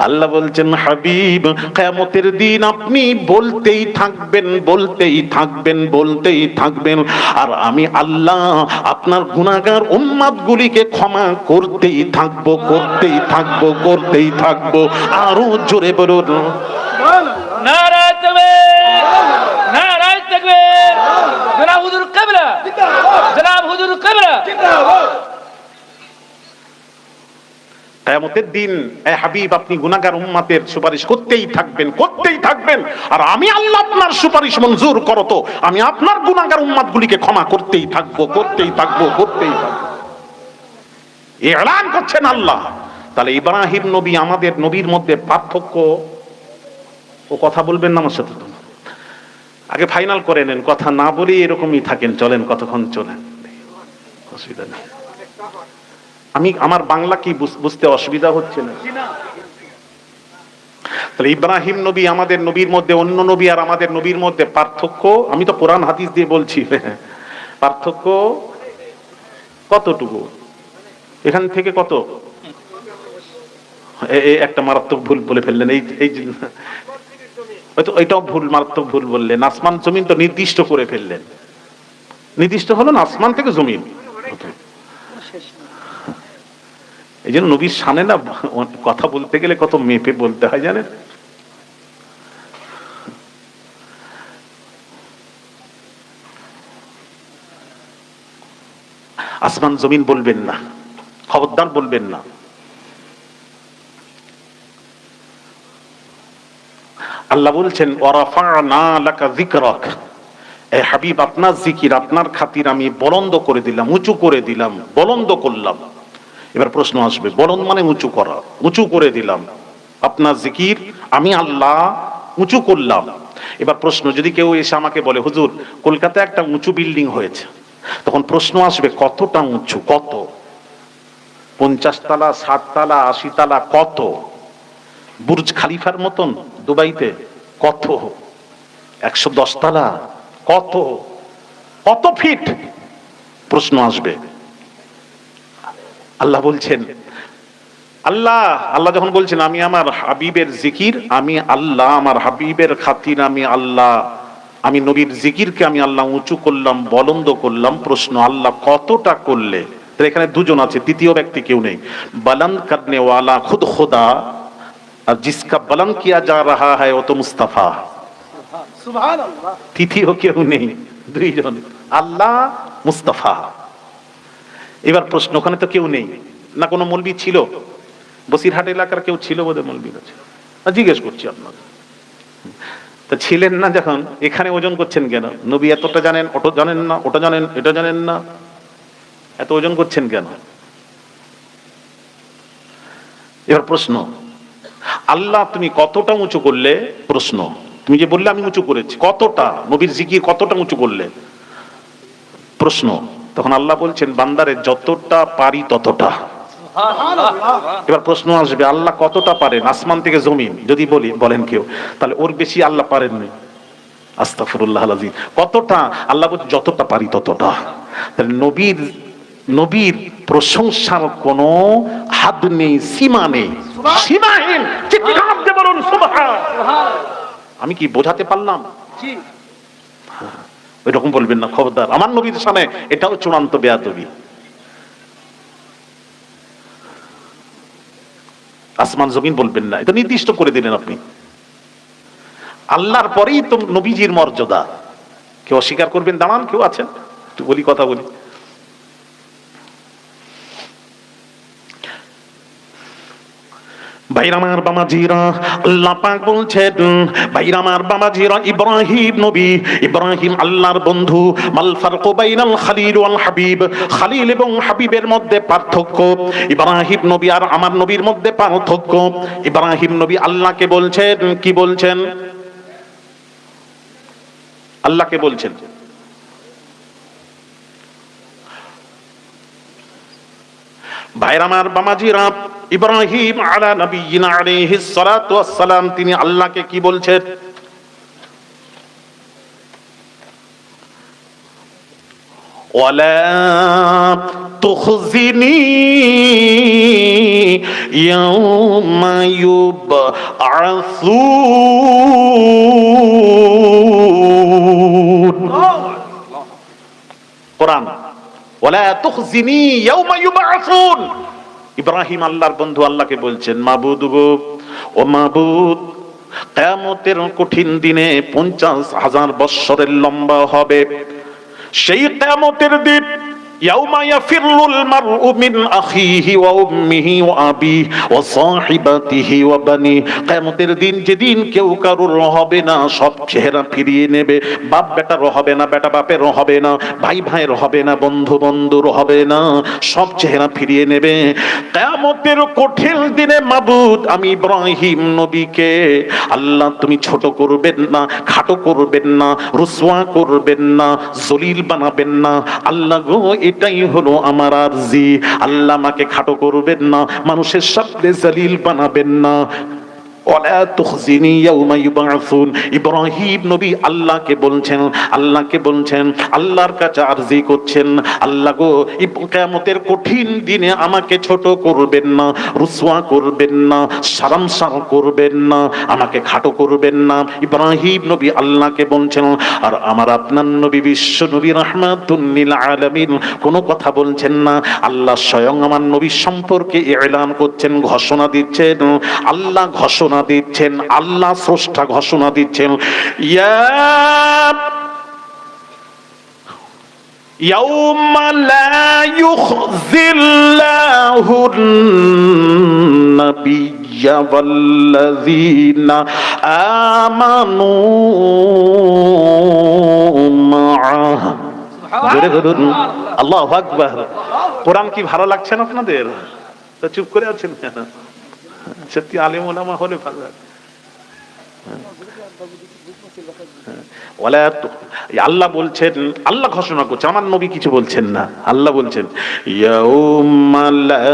আল্লাহ বলছেন, হাবিব কিয়ামতের দিন আপনি বলতেই থাকবেন, বলতেই থাকবেন, বলতেই থাকবেন, আর আমি আল্লাহ আপনার গুনাহগার উম্মতগুলিকে ক্ষমা করতেই থাকবো, করতেই থাকবো, করতেই থাকবো। আরো জোরে বলুন নারায়ে তাকবীর, নারায়ে তাকবীর। জনাব হুজুর কিবলা, জনাব হুজুর কিবলা। কিয়ামতের দিন এ হাবিব আপনি গুনাহগার উম্মতের সুপারিশ করতেই থাকবেন, করতেই থাকবেন, আর আমি আল্লাহ আপনার সুপারিশ মঞ্জুর করো তো আমি আপনার গুনাহগার উম্মতগুলিকে ক্ষমা করতেই থাকবো, করতেই থাকবো, করতেই থাকবো। এলান করছেন আল্লাহ। তাহলে ইব্রাহিম নবী আমাদের নবীর মধ্যে পার্থক্য, ও কথা বলবেন না আমার সাথে? তো আগে ফাইনাল করে নেন, কথা না বলে এরকমই থাকেন, চলেন কতক্ষণ চলেন, অসুবিধা নেই। আমি আমার বাংলা কি বুঝতে অসুবিধা হচ্ছে না? তাহলে ইব্রাহিম নবী আমাদের নবীর মধ্যে, অন্য নবী আর আমাদের নবীর মধ্যে পার্থক্য, আমি তো কোরআন হাদিস দিয়ে বলছি, পার্থক্য কতটুকু? এখান থেকে কত? একটা মারাত্মক ভুল বলে ফেললেন, এই হয়তো এটাও ভুল, মারাত্মক ভুল বললেন। আসমান জমিন তো নির্দিষ্ট করে ফেললেন, নির্দিষ্ট হলো না আসমান থেকে জমিন। এই জন্য নবীর শানে না কথা বলতে গেলে কত মেপে বলতে হয় জানেন। আসমান জমিন বলবেন না, খবরদার বলবেন না। আল্লাহ বলছেন, ওয়ারাফা'না লাকা যিকরাক, এ হাবিব আপনার জিকির, আপনার খাতির আমি বুলন্দ করে দিলাম, উঁচু করে দিলাম, বুলন্দ করলাম। এবার প্রশ্ন আসবে, বুলন্দ মানে উঁচু করা, উঁচু করে দিলাম আপনার জিকির, আমি আল্লাহ উঁচু করলাম। এবার প্রশ্ন, যদি কেউ এসে আমাকে বলে হুজুর কলকাতায় একটা উঁচু বিল্ডিং হয়েছে, তখন প্রশ্ন আসবে কতটা উঁচু, কত? 50 তলা, 60 তলা, 80 তলা, কত? বুর্জ খালিফার মতন দুবাইতে কত? 110 তলা, কত? কত ফিট? প্রশ্ন আসবে। আল্লাহ বলছেন, আল্লাহ যখন বলছেন আমি আমার হাবিবের জিকির, আমি আল্লাহ আমার হাবিবের খাতির, আমি আল্লাহ, আমি নবীর জিকিরকে আমি আল্লাহ উঁচু করলাম, বুলন্দ করলাম। প্রশ্ন, আল্লাহ কতটা করলে? এখানে দুজন আছে, তৃতীয় ব্যক্তি কেউ নেই। বুলন্দ করনে ওয়ালা খুদ খোদা, আর জিসকা বুলন্দ কিয়া যা রাহা হ্যায় ও তো মুস্তাফা। সুবহানাল্লাহ। তৃতীয় কেউ নেই, দুইজন, আল্লাহ, মুস্তাফা। এবার প্রশ্ন, ওখানে তো কেউ নেই না, কোনো মৌলবি ছিল? বসিরহাট এলাকার কেউ ছিল বোধহয়, মৌলবি আছে, জিজ্ঞেস করছি আপনাকে। তা ছিলেন না যখন, এখানে ওজন করছেন কেন? নবী এতটা জানেন, ওটা জানেন না, ওটা জানেন, এটা জানেন না, এত ওজন করছেন কেন? এবার প্রশ্ন, আল্লাহ তুমি কতটা উঁচু করলে? প্রশ্ন, তুমি যে বললে আমি উঁচু করেছি, কতটা? নবীর জিকির কতটা উঁচু করলে? প্রশ্ন। তখন আল্লাহ বলছেন, বান্দারে যতটা পারি ততটা। এবার প্রশ্ন আসবে, আল্লাহ কতটা পারেন আসমান থেকে জমিন? যদি বলি, বলেন কেউ, তাহলে ওর বেশি আল্লাহ পারেননি। আস্তাগফিরুল্লাহ আল-আযীম। কতটা? আল্লাহ বলছেন যতটা পারি ততটা। তাহলে নবীর প্রশংসার কোনো হাদ নেই, সীমা নেই, সীমাহীন। চিৎকার দিয়ে বলুন সুবহান। আমি কি বোঝাতে পারলাম? ওই রকম বলবেন না, খবরদার। আমার নবীর সামনে এটাও চূড়ান্ত বেয়াদবি। আসমান জমিন বলবেন না, এটা নির্দিষ্ট করে দিলেন আপনি। আল্লাহর পরেই তো নবীজির মর্যাদা। কেউ অস্বীকার করবেন? দাঁড়ান, কেউ আছেন? একটু বলি, কথা বলি। ভাইরামার বামাজিরা, আল্লাহ পাক বলছেন, ভাইরামার বামাজিরা, ইব্রাহিম নবী, ইব্রাহিম আল্লাহর বন্ধু। মাল ফারকু বাইনাল খালিল ওয়াল হাবিব, খালিল এবং হাবিবের মধ্যে পার্থক্য। ইব্রাহিম নবী আর আমার নবীর মধ্যে পার্থক্য। ইব্রাহিম নবী আল্লাহকে বলছেন, কি বলছেন? আল্লাহকে বলছেন, ভাইরামার বামাজিরা, ইব্রাহিম আলা নবিয়িনা আলাইহিস সালাতু ওয়াস সালাম তিনি আল্লাহকে কি বলছেন? ওয়ালা তুখজিনি ইয়াওমা ইউবআসুন। কোরআন, ওয়ালা তুখজিনি ইয়াওমা ইউবআসুন। ইব্রাহিম আল্লাহর বন্ধু আল্লাহকে বলছেন, মাবুদ গো, ও মাবুদ, কিয়ামতের কঠিন দিনে 50,000 বৎসরের লম্বা হবে। সেই কিয়ামতের দিন ইয়াউমা ইয়াফিরুল মারউ মিন আখিহি ওয়া উম্মিহি ওয়া আবিহি ওয়া সাহিবাতিহি ওয়া বানি। কিয়ামতের দিন যেদিন কেউ কারোর হবে না, সব চেহারা ফিরিয়ে নেবে। বাপ বেটার হবে না, বেটা বাপের হবে না, ভাই ভাইয়ের হবে না, বন্ধু বন্ধুর হবে না, সব চেহারা ফিরিয়ে নেবে। কিয়ামতের কঠিন দিনে মাবুদ আমি ইব্রাহিম নবীকে আল্লাহ তুমি ছোট করবেন না, খাটো করবেন না, রুসওয়া করবেন না, জলিল বানাবেন না। আল্লাহ গো, এটাই হলো আমার আরজি। আল্লাহ আমাকে খাটো করবেন না, মানুষের সামনে জলিল বানাবেন না। ওয়ালা তুখজিনি ইয়াউমা ইউবআসুন। ইব্রাহিম নবী আল্লাহকে বলছেন, আল্লাহকে বলছেন, আল্লাহর কাছে আরজি করছেন, আল্লাহ গো, কিয়ামতের কঠিন দিনে আমাকে ছোট করবেন না, রুসওয়া করবেন না, শরমসার করবেন না, আমাকে খাটো করবেন না। ইব্রাহিম নবী আল্লাহকে বলছেন। আর আমার আপনার নবী বিশ্ব নবী রাহমাতুল লিল আলামিন কোনো কথা বলছেন না। আল্লাহ স্বয়ং আমার নবী সম্পর্কে ইলান করছেন, ঘোষণা দিচ্ছেন। আল্লাহ ঘোষণা দিচ্ছেন, আল্লাহ স্রষ্টা ঘোষণা দিচ্ছেন, ইয়াউমা লা ইউখজিল্লাহুন নাবিয়্যা ওয়াল্লাযীনা আমানু মাআহু। জোরে বলুন আল্লাহু আকবার। কোরআন কি ভালো লাগছে না আপনাদের? তো চুপ করে আছেন কেন? সত্যি আলেম ওলামা হলে ভালো লাগে। আল্লাহ বলছেন, আল্লাহ ঘোষণা করছে, আমার নবী কিছু বলছেন না। আল্লাহ বলছেন, ইয়াউমা লা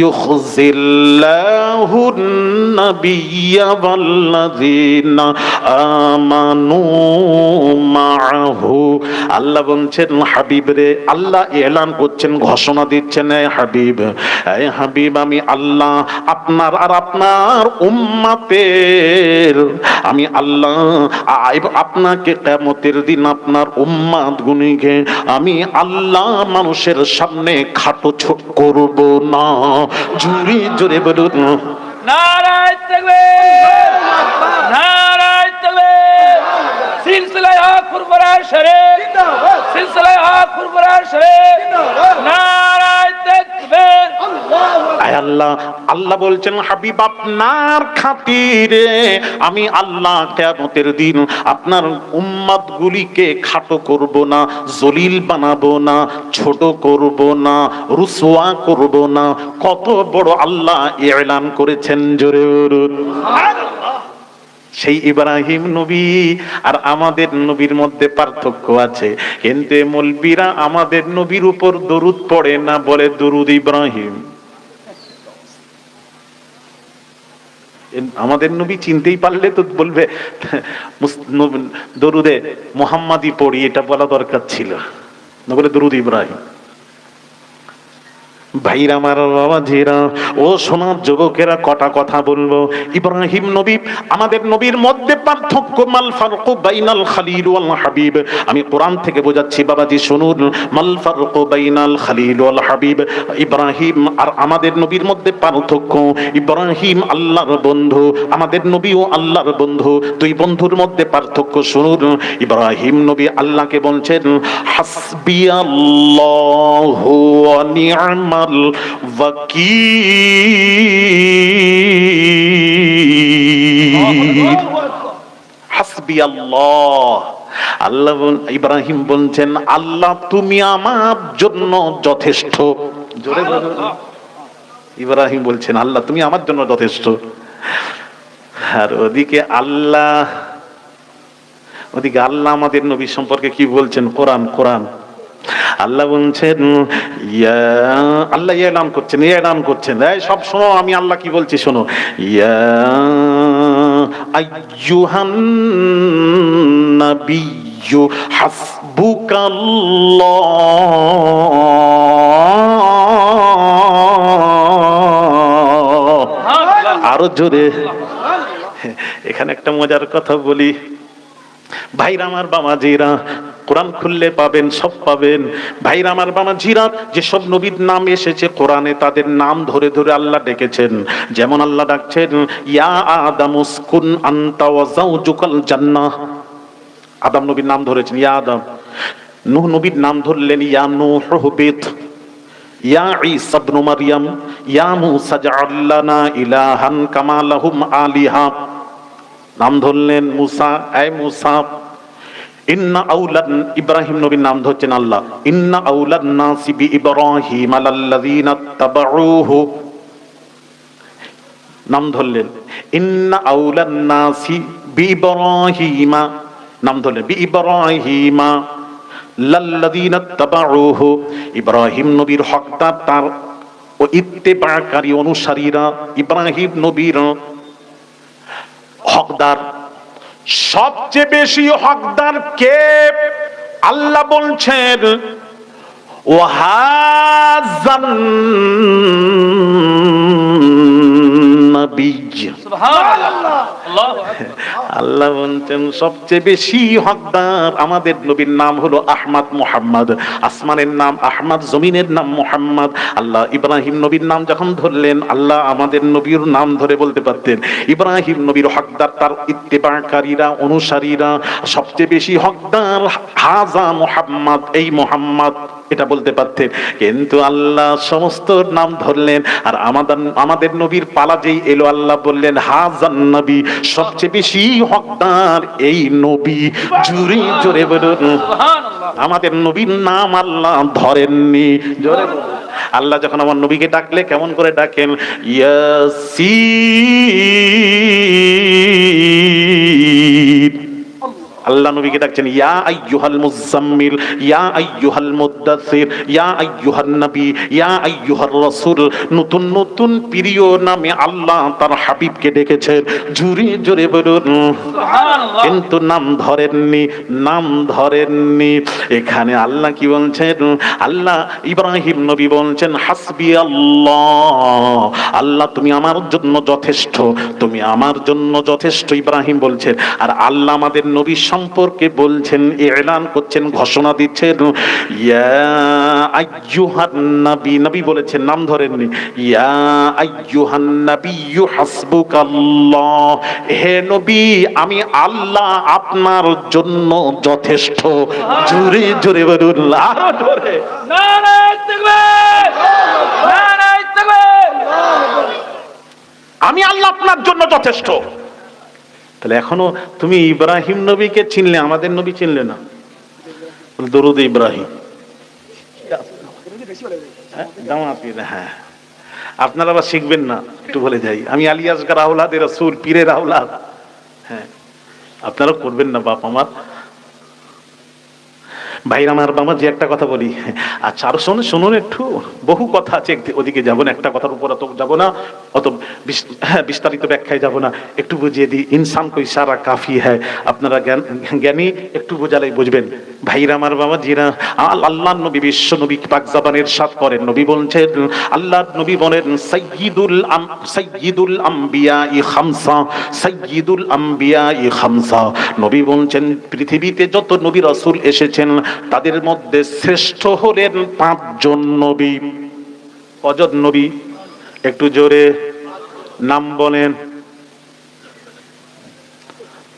ইউখজিল্লাহুন নাবিয়্যা ওয়াল্লাযীনা আমানু মাআহু। আল্লাহ বলছেন, হাবিব রে, আল্লাহ এলান করছেন, ঘোষণা দিচ্ছেন, এ হাবিব, এ হাবিব, আমি আল্লাহ আপনার আর আপনার উম্মতের, আমি আল্লাহ আপনাকে কিয়ামতের দিন আপনার উম্মত গুনিকে আমি আল্লাহ মানুষের সামনে খাটো ছোট করব না। জোরে জোরে বলুন নারায়ে তাকবীর, নারায়ে তাকবীর। সিলসিলায়ে হক ফুরফুরার শরীফ জিন্দাবাদ, সিলসিলায়ে হক ফুরফুরার শরীফ জিন্দাবাদ, নারায়ে তাকবীর। আয় আল্লাহ, আল্লাহ বলছেন, হাবিব আপনার খাতিরে আমি আল্লাহ কিয়ামতের দিন আপনার উম্মত গুলিকে খাটো করব না, জলিল বানাবো না, ছোট করব না, রুসওয়া করব না। কত বড় আল্লাহ এলান করেছেন, জোরে বলুন সুবহানাল্লাহ। সেই ইব্রাহিম নবী আর আমাদের নবীর মধ্যে পার্থক্য আছে, কিন্তু মৌলবীরা আমাদের নবীর উপর দরুদ পড়ে না, বলে দরুদ ইব্রাহিম। আমাদের নবী চিনতেই পারলে তো বলবে দরুদে মুহাম্মাদি পড়ি, এটা বলা দরকার ছিল না, বলে দরুদ ইব্রাহিম। ভাইরা আমার, বাবাজিরা, ও সোনার যুবকেরা, কটা কথা বলবো। ইব্রাহিম নবী, আমাদের নবীর মধ্যে পার্থক্য, মাল ফারকু বাইনাল খালিল ওয়াল হাবিব। আমি কোরআন থেকে বোঝাচ্ছি বাবাজি, শুনুন। মাল ফারকু বাইনাল খালিল ওয়াল হাবিব, ইব্রাহিম আর আমাদের নবীর মধ্যে পার্থক্য। ইব্রাহিম আল্লাহর বন্ধু, আমাদের নবীও আল্লাহর বন্ধু। দুই বন্ধুর মধ্যে পার্থক্য শুনুন। ইব্রাহিম নবী আল্লাহকে বলছেন, হাসবিয়াল্লাহু ওয়া নি'মাল ওয়াকিল। হাসবিয়াল্লাহ, আল্লাহ ইব্রাহিম বলছেন, আল্লাহ তুমি আমার জন্য যথেষ্ট। জোরে বলুন। ইব্রাহিম বলছেন, আল্লাহ তুমি আমার জন্য যথেষ্ট। আর ওদিকে আল্লাহ আমাদের নবী সম্পর্কে কি বলছেন? কোরআন আল্লাহ বলছেন, আল্লাহ এলান করছেন, এই সব শোনো, আমি আল্লাহ কি বলছি শোনো। ইয়া আইয়ুহান নাবিয়্যু হাসবুকাল্লাহ। আরো জোরে। এখানে একটা মজার কথা বলি, ভাইরা আমার, বাবাজিরা, কোরআন খুললে পাবেন, সব পাবেন। ভাইরা আমার, বাবাজিরা, যে সব নবীর নাম এসেছে কোরআনে, তাদের নাম ধরে ধরে আল্লাহ ডেকেছেন। যেমন আল্লাহ ডাকছেন, ইয়া আদম উসকুন আনতা ওয়া যাওজুকাল জান্নাহ। আদম নবীর নাম ধরেছেন, ইয়া আদম। নূহ নবীর নাম ধরলেন, ইয়া নূহ হুবিত। ইয়া ঈসা ইবনে মারইয়াম, ইয়া মূসা জাআল লানা ইলাহান কামা লাহুম আলিহা। নাম ধরলেন মুসা, এই মুসা। ইন্না আউলান, ইব্রাহিম নবীর নাম ধরছেন আল্লাহ, ইন্না আউলান নাসি বি ইব্রাহিম আলাল্লাযিনা তাবাউহু। নাম ধরলেন, ইন্না আউলান নাসি বি ইব্রাহিমা। নাম ধরলেন, বি ইব্রাহিমা লাল্লাযিনা তাবাউহু। ইব্রাহিম নবীর হকদার, তার ও ইত্তেবাকারী অনুসারীরা ইব্রাহিম নবীর হকদার। সবচেয়ে বেশি হকদার কে? আল্লাহ বলছেন, ওয়াহাজান নবী। সুবহানাল্লাহ। আল্লাহ বলছেন সবচেয়ে বেশি হকদার আমাদের নবীর নাম হলো আহমদ, মুহাম্মদ। আসমানের নাম আহমদ, জমিনের নাম মুহাম্মদ। আল্লাহ ইব্রাহিম নবীর নাম যখন ধরলেন, আল্লাহ আমাদের নবীর নাম ধরে বলতে পারতেন। ইব্রাহিম নবীর হকদার, তার ইত্তেবাকারীরা, অনুসারীরা। সবচেয়ে বেশি হকদার হাজা মুহাম্মদ, এই মুহাম্মদ, এটা বলতে পারতেন। কিন্তু আল্লাহ সমস্ত নাম ধরলেন, আর আমাদের নবীর পালা যেই এলো, আল্লাহ বললেন হাজান নবী, সবচেয়ে বেশি হকদার এই নবী। জোরে জোরে বলুন সুবহানাল্লাহ। আমাদের নবীর নাম আল্লাহ ধরেননি। জোরে বলুন। আল্লাহ যখন আমার নবীকে ডাকলে কেমন করে ডাকেন? ইয়াসিন। আল্লাহ নবীকে ডাকছেন, ইয়া আইয়ুহাল মুজাম্মিল, ইয়া আইয়ুহাল মুদ্দাসির, ইয়া আইয়ুহান নবী, ইয়া আইয়ুহার রাসূল। নতুন নতুন প্রিয় নামে আল্লাহ তার হাবিবকে ডেকেছেন। জোরে জোরে বলুন সুবহানাল্লাহ। কিন্তু নাম ধরেননি। এখানে আল্লাহ কি বলছেন? আল্লাহ ইব্রাহিম নবী বলছেন, হাসবি আল্লাহ, আল্লাহ তুমি আমার জন্য যথেষ্ট, তুমি আমার জন্য যথেষ্ট। ইব্রাহিম বলছেন, আর আল্লাহ আমাদের নবী সম্পর্কে বলছেন, এলান করছেন, ঘোষণা দিচ্ছেন, ইয়া আইয়ুহান নবী। নবী বলেছেন, নাম ধরেননি। ইয়া আইয়ুহান নবিয়্যু হাসবুকাল্লাহ, হে নবী আমি আল্লাহ আপনার জন্য যথেষ্ট। জোরে জোরে বলুন, আরো জোরে। নারায়ে তাকবীর, নারায়ে তাকবীর। আমি আল্লাহ আপনার জন্য যথেষ্ট। তাহলে এখনো তুমি ইব্রাহিম নবীকে চিনলে, আমাদের নবী চিনলে না। দরুদ ইব্রাহিম, হ্যাঁ, আপনারা আবার শিখবেন না, একটু বলে যাই, আমি আলী আসগার আওলাদ রাসূল, পীরের আওলাদ। হ্যাঁ, আপনারা করবেন না বাপ আমার। ভাইরা আমার, বাবা যে একটা কথা বলি, আচ্ছা আরো শুনুন একটু, বহু কথা আছে, ওদিকে যাবো না, একটা কথার উপর অত যাবো না, অত বিস্তারিত ব্যাখ্যায় যাবো না, একটু বুঝিয়ে দিই। ইনসান কো ইশারা কাফি হ্যায়। আপনারা জ্ঞানী, একটু বোঝালেই বুঝবেন। ভাইরা আমার বাবা জিরা, আল্লাহর নবী বিশ্ব নবী পাক জবানের সাথ করেন, নবী বলছেন, আল্লাহর নবী বলেন সাইয়্যিদুল আম্বিয়াই খামসা, সাইয়্যিদুল আম্বিয়াই খামসা। নবী বলছেন পৃথিবীতে যত নবী রাসূল এসেছেন তাদের মধ্যে শ্রেষ্ঠ হলেন 5 জন নবী। কজন নবী? একটু জোরে নাম বলেন।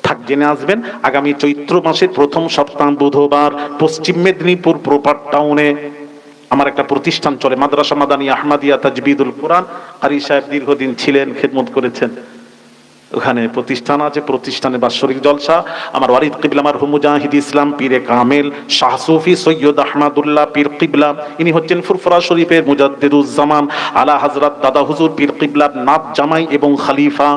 থাক, জেনে আসবেন। আগামী চৈত্র মাসের প্রথম সপ্তাহ বুধবার পশ্চিম মেদিনীপুর প্রপার টাউনে আমার একটা প্রতিষ্ঠান চলে, মাদ্রাসা মাদানী আহমদিয়া তাজবিদুল কোরআন। কারি সাহেব দীর্ঘদিন ছিলেন, খেদমত করেছেন। ওখানে প্রতিষ্ঠান আছে, প্রতিষ্ঠানে বাৎসরিক জলসা। আমার ওয়ারিদ কিবলা মারহুম মুজাহিদ ইসলাম পীরে কামেল শাহ সুফি সৈয়দ আহমদুল্লাহ পীর কিবলা, ইনি হচ্ছেন ফুরফুরা শরীফের মুজাদ্দিদুজ্জামান আলা হযরত দাদা হুজুর পীর কিবলা নাত জামাই এবং খলিফা।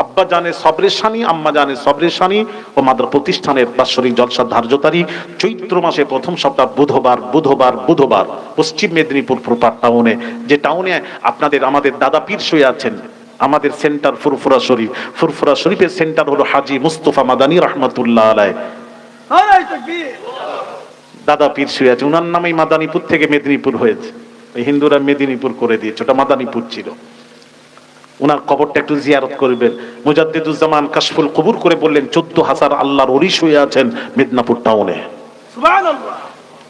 আব্বা জানে সবরেশানি, আম্মা জানে সবরেশানি ও মাদ্রাসা প্রতিষ্ঠানের বাৎসরিক জলসার ধার্য তারিখ চৈত্র মাসে প্রথম সপ্তাহ বুধবার পশ্চিম মেদিনীপুর প্রপার টাউনে, যে টাউনে আপনাদের আমাদের দাদা পীর শুয়ে আছেন। আমাদের সেন্টার ফুরফুরা শরীফ, ফুরফুরা শরীফের সেন্টার হলো হাজী মুস্তাফা মাদানী রহমতুল্লাহ আলাইহি। দাদা পীর শুয়ে আছে, উনার নামেই মাদানীপুর থেকে মেদিনীপুর হয়েছে। ওই হিন্দুরা মেদিনীপুর করে দিয়েছে, ওটা মাদানীপুর ছিল। উনার কবরটা একটু জিয়ারত করবেন। মুজাদ্দিদুজ্জামান কাশফুল কবুর করে বললেন 14,000 আল্লাহর ওলি শুয়ে আছেন মেদিনীপুর টাউনে। সুবহানাল্লাহ।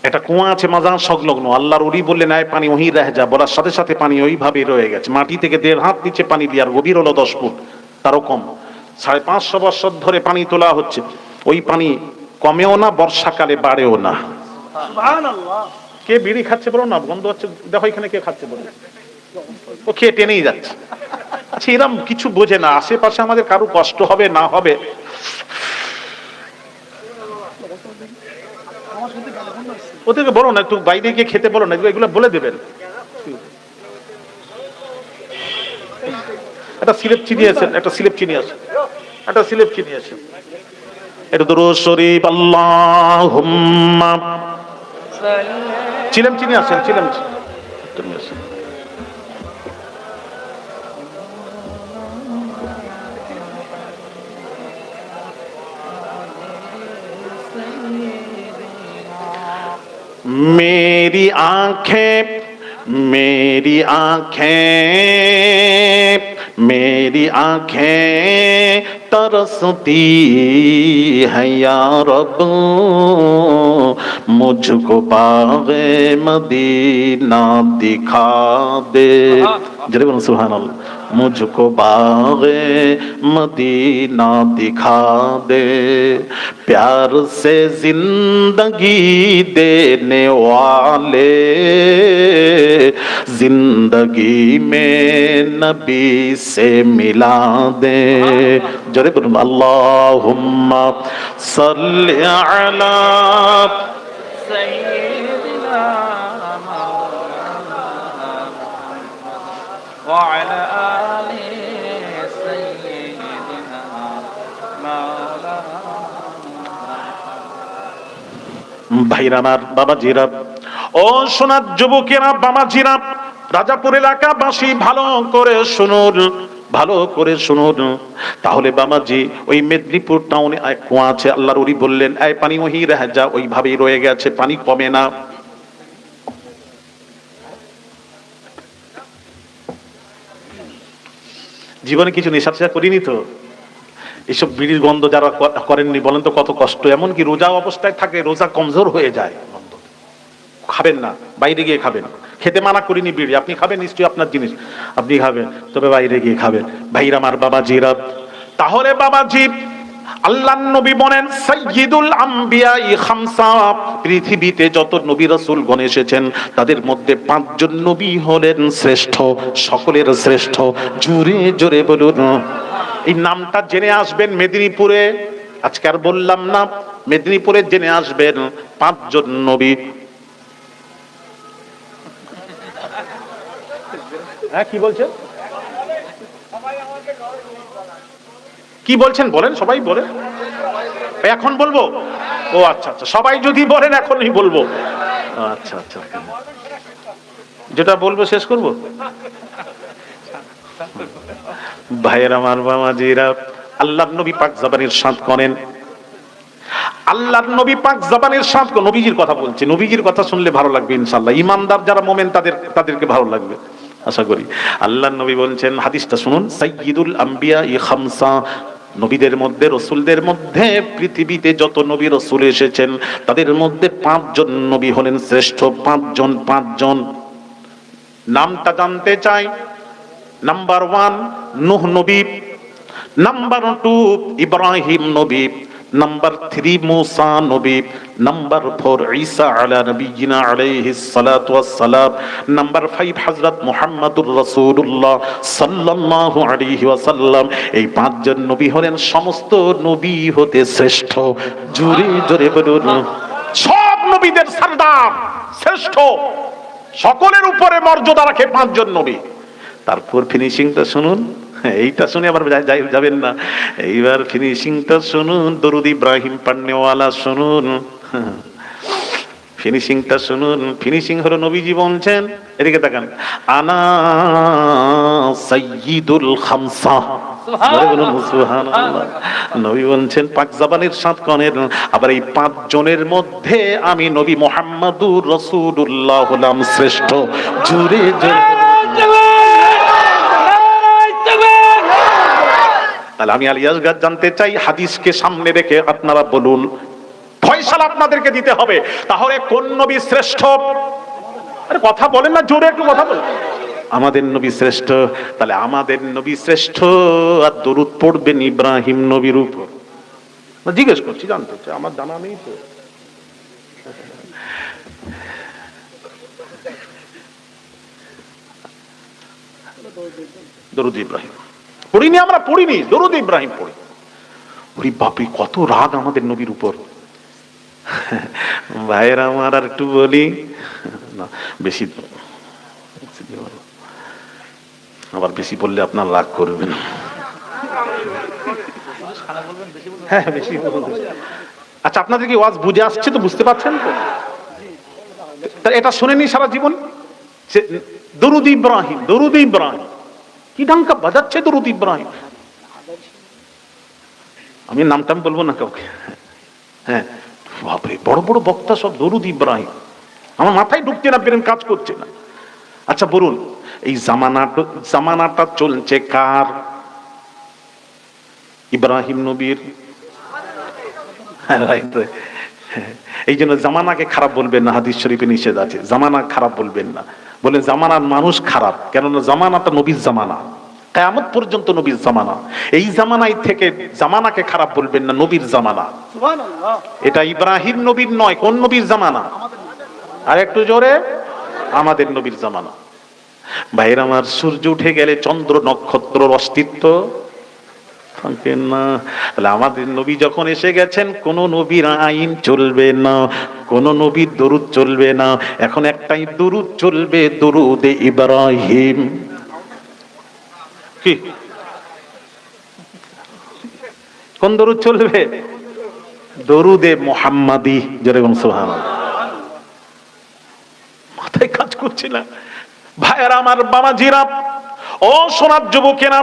এটা কুয়া আছে মাজার সংলগ্ন। আল্লাহর ওলি বললেন আয় পানি ওহি রহে যা, বলার সাথে সাথে পানি ওইভাবেই রয়ে গেছে। মাটি থেকে 1.5 হাত নিচে পানি দিয়ে, আর গভীর হলো 10 ফুট, তারও কম। 550 বছর ধরে পানি তোলা হচ্ছে। ওই পানি কমেও না, বর্ষাকালে বাড়েও না। সুবহানাল্লাহ। কে বিড়ি খাচ্ছে বলো না, বন্ধ হচ্ছে, দেখো এখানে কে খাচ্ছে বলো। ও খেয়ে টেনেই যাচ্ছে। আচ্ছা, এরম কিছু বোঝে না, আশেপাশে আমাদের কারো কষ্ট হবে না হবে। ওদেরকে বলো না, একটু বাইরে গিয়ে খেতে বলো না, এগুলো বলে দেবেন। একটা সিলেপ চিনি আছে, একটা সিলেপ চিনি আছে, একটা সিলেপ চিনি আছে। এটা দুরূদ শরীফ আল্লাহুম্মা চিলেম চিনি আছে, চিলেম চিনি আছে। मेरी आंखें मेरी आंखें मेरी आंखें तरसती है या रब, मुझको बाग़े मदीना दिखा दे। जरे बोलो सुभान अल्लाह। मुझको बाग़े मदीना दिखा दे, प्यार से जिंदगी देने वाले, जिंदगी में नबी से मिला दे। जरे बोलो अल्लाहुम्मा सल्ली अला सय्यिदिना व अला आलि सय्यिदिना माওলানা। ভাইরা আমার, বাবাজিরা, ও সোনার যুবকেরা, বাবাজিরা, রাজাপুর এলাকাবাসী ভালো করে শুনুন, ভালো করে শুনুন। তাহলে বাবাজি ওই মেদিনীপুর টাউনে এক কুয়া আছে। আল্লাহর ওলি বললেন এই পানি ওহি রহে যা, ওইভাবেই রয়ে গেছে, পানি কমে না। জীবনে কিছু নেশা টেশা করিনি তো? এইসব বিড়ির গন্ধ যারা করেননি বলেন তো কত কষ্ট। এমনকি রোজা অবস্থায় থাকে, রোজা কমজোর হয়ে যায়। খাবেন না, বাইরে গিয়ে খাবেন। খেতে মানা করিনি বিড়ি, আপনি খাবেন নিশ্চয়ই, আপনার জিনিস আপনি খাবেন, তবে বাইরে গিয়ে খাবেন। ভাইরা আমার, বাবাজিরা, তাহলে বাবাজি আল্লাহর নবী বলেন সাইয়্যিদুল আম্বিয়াই খামসা, পৃথিবীতে যত নবী রাসূলগণ এসেছেন তাদের মধ্যে 5 জন নবী হলেন শ্রেষ্ঠ, সকলের শ্রেষ্ঠ। জোরে জোরে বলুন। এই নামটা জেনে আসবেন মেদিনীপুরে, আজকে আর বললাম না, মেদিনীপুরে জেনে আসবেন 5 জন নবী। হ্যাঁ, কি বলছেন? কি বলছেন বলেন, সবাই বলেন। এখন বলবো? ও আচ্ছা আচ্ছা, সবাই যদি বলেন এখনই বলবো। আচ্ছা আচ্ছা, যেটা বলবো শেষ করব। ভাইয়ের আমার, বাবাজিরা, আল্লাহর নবী পাক জবানের ইরশাদ করেন আল্লাহর নবী পাক জবানের সাথ নবীজির কথা বলছে, নবীজির কথা শুনলে ভালো লাগবে ইনশাআল্লাহ, ইমানদার যারা মোমেন তাদেরকে ভালো লাগবে আশা করি। আল্লাহর নবী বলছেন, হাদিসটা শুনুন, সাইয়্যিদুল আম্বিয়া খামসা, নবীদের মধ্যে রসুলদের মধ্যে পৃথিবীতে যত নবী রসুল এসেছেন তাদের মধ্যে 5 জন নবী হলেন শ্রেষ্ঠ। 5 জন নামটা জানতে চাই। নাম্বার 1 নূহ নবী, নাম্বার 2 ইব্রাহিম নবী, নাম্বার 3 মুসা নবী, নাম্বার 4 ঈসা আলা নবিয়িনা আলাইহিস সালাতু ওয়াস সালাম, নাম্বার 5 হযরত মুহাম্মদুর রাসূলুল্লাহ সাল্লাল্লাহু আলাইহি ওয়াসাল্লাম। এই 5 জন নবী হলেন সমস্ত নবী হতে শ্রেষ্ঠ। জোরে জোরে বলুন, সব নবীদের সরদার, শ্রেষ্ঠ, সকলের উপরে মর্যাদা রাখে 5 জন নবী। তারপর ফিনিশিংটা শুনুন, এইটা শুনে আবার যাবেন না, এইবার ফিনিশিংটা শুনুন, দরুদ ইব্রাহিম পান্নেওয়ালা শুনুন, ফিনিশিংটা শুনুন। ফিনিশিং হলো নবীজি বলছেন, এদিকে তাকান, আনা সাইয়্যিদুল খামসা, সুবহানাল্লাহ। নবী বলছেন পাক জবানের সাত কনের, আবার এই 5 জনের মধ্যে আমি নবী মুহাম্মদুর রাসূলুল্লাহ হলাম শ্রেষ্ঠ। জোরে জোরে আমি আলিয়াসগার জানতে চাই, হাদিসকে সামনে রেখে আপনারা বলুন, ফয়সালা আপনাদেরকে দিতে হবে, তাহলে কোন নবী শ্রেষ্ঠ? আরে কথা বলেন না, জোরে একটু কথা বলেন। আমাদের নবী শ্রেষ্ঠ, তাহলে আমাদের নবী শ্রেষ্ঠ, আর দরুদ পড়বেন ইব্রাহিম নবীর উপর। জিজ্ঞেস করছি, জানতে চাই, আমার জানা নেই তো। দরুদ ইব্রাহিম পড়িনি, আমরা পড়িনি, দরুদ ইব্রাহিম পড়ি। ওরে বাপরে, কত রাগ আমাদের নবীর উপর। ভাইয়েরা আমার, আর একটু বলি না, বেশি আবার বেশি বললে আপনার রাগ করবেন। হ্যাঁ বেশি। আচ্ছা, আপনাদের কি ওয়াজ বুঝে আসছে তো? বুঝতে পারছেন তো? এটা শুনেনি সারা জীবন? দরুদ ইব্রাহিম, দরুদ ইব্রাহিম, কি ঢাঙ্কা বাজাচ্ছে দরুদ ইব্রাহিম। আমি নামটা বলবো না কাউকে। হ্যাঁ বাপরে, বড় বড় বক্তা সব দরুদ ইব্রাহিম, আমার মাথায় ঢুকছে না, বেরেন কাজ করছে না। আচ্ছা বলুন, এই জামানাটা চলছে কার? ইব্রাহিম নবীর। এই জন্য জামানাকে খারাপ বলবেন না, হাদিস শরীফে নিষেধ আছে, জামানা খারাপ বলবেন না। বলে জামানার মানুষ খারাপ, কেননা জামানাটা নবীর জামানা, কিয়ামত পর্যন্ত নবীর জামানা। এই জামানায় থেকে জামানাকে খারাপ বলবেন না, নবীর জামানা। এটা ইব্রাহিম নবীর নয়, কোন নবীর জামানা? আর একটু জোরে, আমাদের নবীর জামানা। ভাইয়ের আমার, সূর্য উঠে গেলে চন্দ্র নক্ষত্রের অস্তিত্ব থাকেন না। আমাদের নবী যখন এসে গেছেন, কোন নবীর আইন চলবে না, কোন নবীর দরুদ চলবে না, এখন একটাই দরুদ চলবে, দরুদে ইব্রাহিম। কি কোন দরুদ চলবে? দরুদে মুহাম্মাদি। যেরকম সুবহানাল্লাহ, মাথায় কাজ করছে না। ভাইয়েরা আমার, বাবাজিরা, ও সোনার যুবকেরা,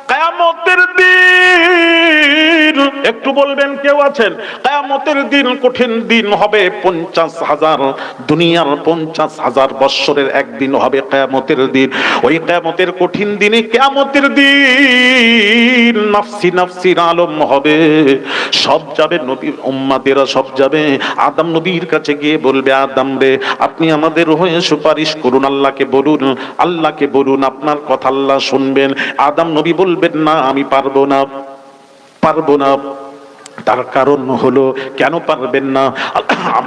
কিয়ামতের দিন একটু বলবেন কেউ আছেন? কিয়ামতের দিন কঠিন দিন হবে, 50,000 দুনিয়ার 50,000 বৎসরের একদিন হবে কিয়ামতের দিন। ওই কিয়ামতের কঠিন দিনে, কিয়ামতের দিন নাফসি নাফসির আলম হবে, সব যাবে, নবীর উম্মতেরা সব যাবে। আদম নবীর কাছে গিয়ে বলবে, আদম রে, আপনি আমাদের হয়ে সুপারিশ করুন, আল্লাহকে বলুন, আল্লাহকে বলুন, আপনার কথা আল্লাহ শুনবেন। আদম নবী বলবেন, না আমি পারবো না, পারবো না। তার কারণ হলো, কেন পারবেন না?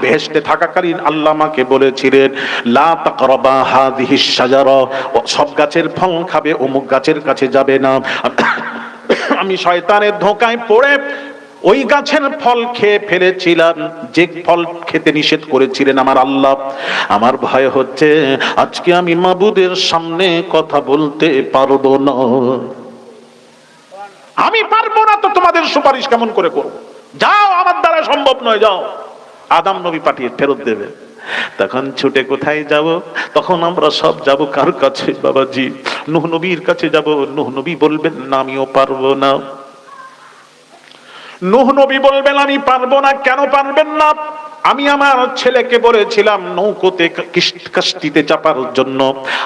বেহেশতে থাকাকালীন আল্লাহ আমাকে বলেছিলেন, লা তাকরাবা হাযিহিশ শাজারা, সব গাছের ফল খাবে, অমুক গাছের কাছে যাবে না। আমি শয়তানের ধোঁকায় পড়ে ওই গাছের ফল খেয়ে ফেলেছিলাম, যে ফল খেতে নিষেধ করেছিলেন আমার আল্লাহ। আমার ভয় হচ্ছে আজকে আমি মাবুদের সামনে কথা বলতে পারবো না। আমি পারবো না তো তোমাদের সুপারিশ কেমন করে করব? যাও, আমার দ্বারা সম্ভব নয়, যাও। আদম নবী পাঠিয়ে ফেরত দেবে। তখন ছুটে কোথায় যাব? তখন আমরা সব যাব কার কাছে? বাবাজি, নূহ নবীর কাছে যাব। নূহ নবী বলবেন, না আমিও পারবো না। নূহ নবী বলবেন আমি পারবো না। কেন পারবেন না? আমি আমার ছেলেকে বলেছিলাম নৌকোতে কাশতিতে চাপার জন্য,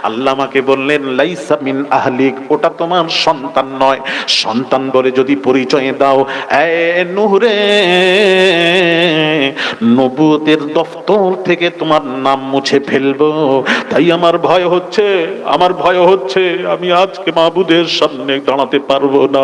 আল্লাহ আমাকে বললেন লাইসা মিন আহলিক, ওটা তোমার সন্তান নয়। সন্তান বলে যদি পরিচয় দাও, এ নূহ রে, নবুয়তের দফতর থেকে তোমার নাম মুছে ফেলবো। তাই আমার ভয় হচ্ছে, আমার ভয় হচ্ছে আমি আজকে মাবুদের সামনে দাঁড়াতে পারবো না।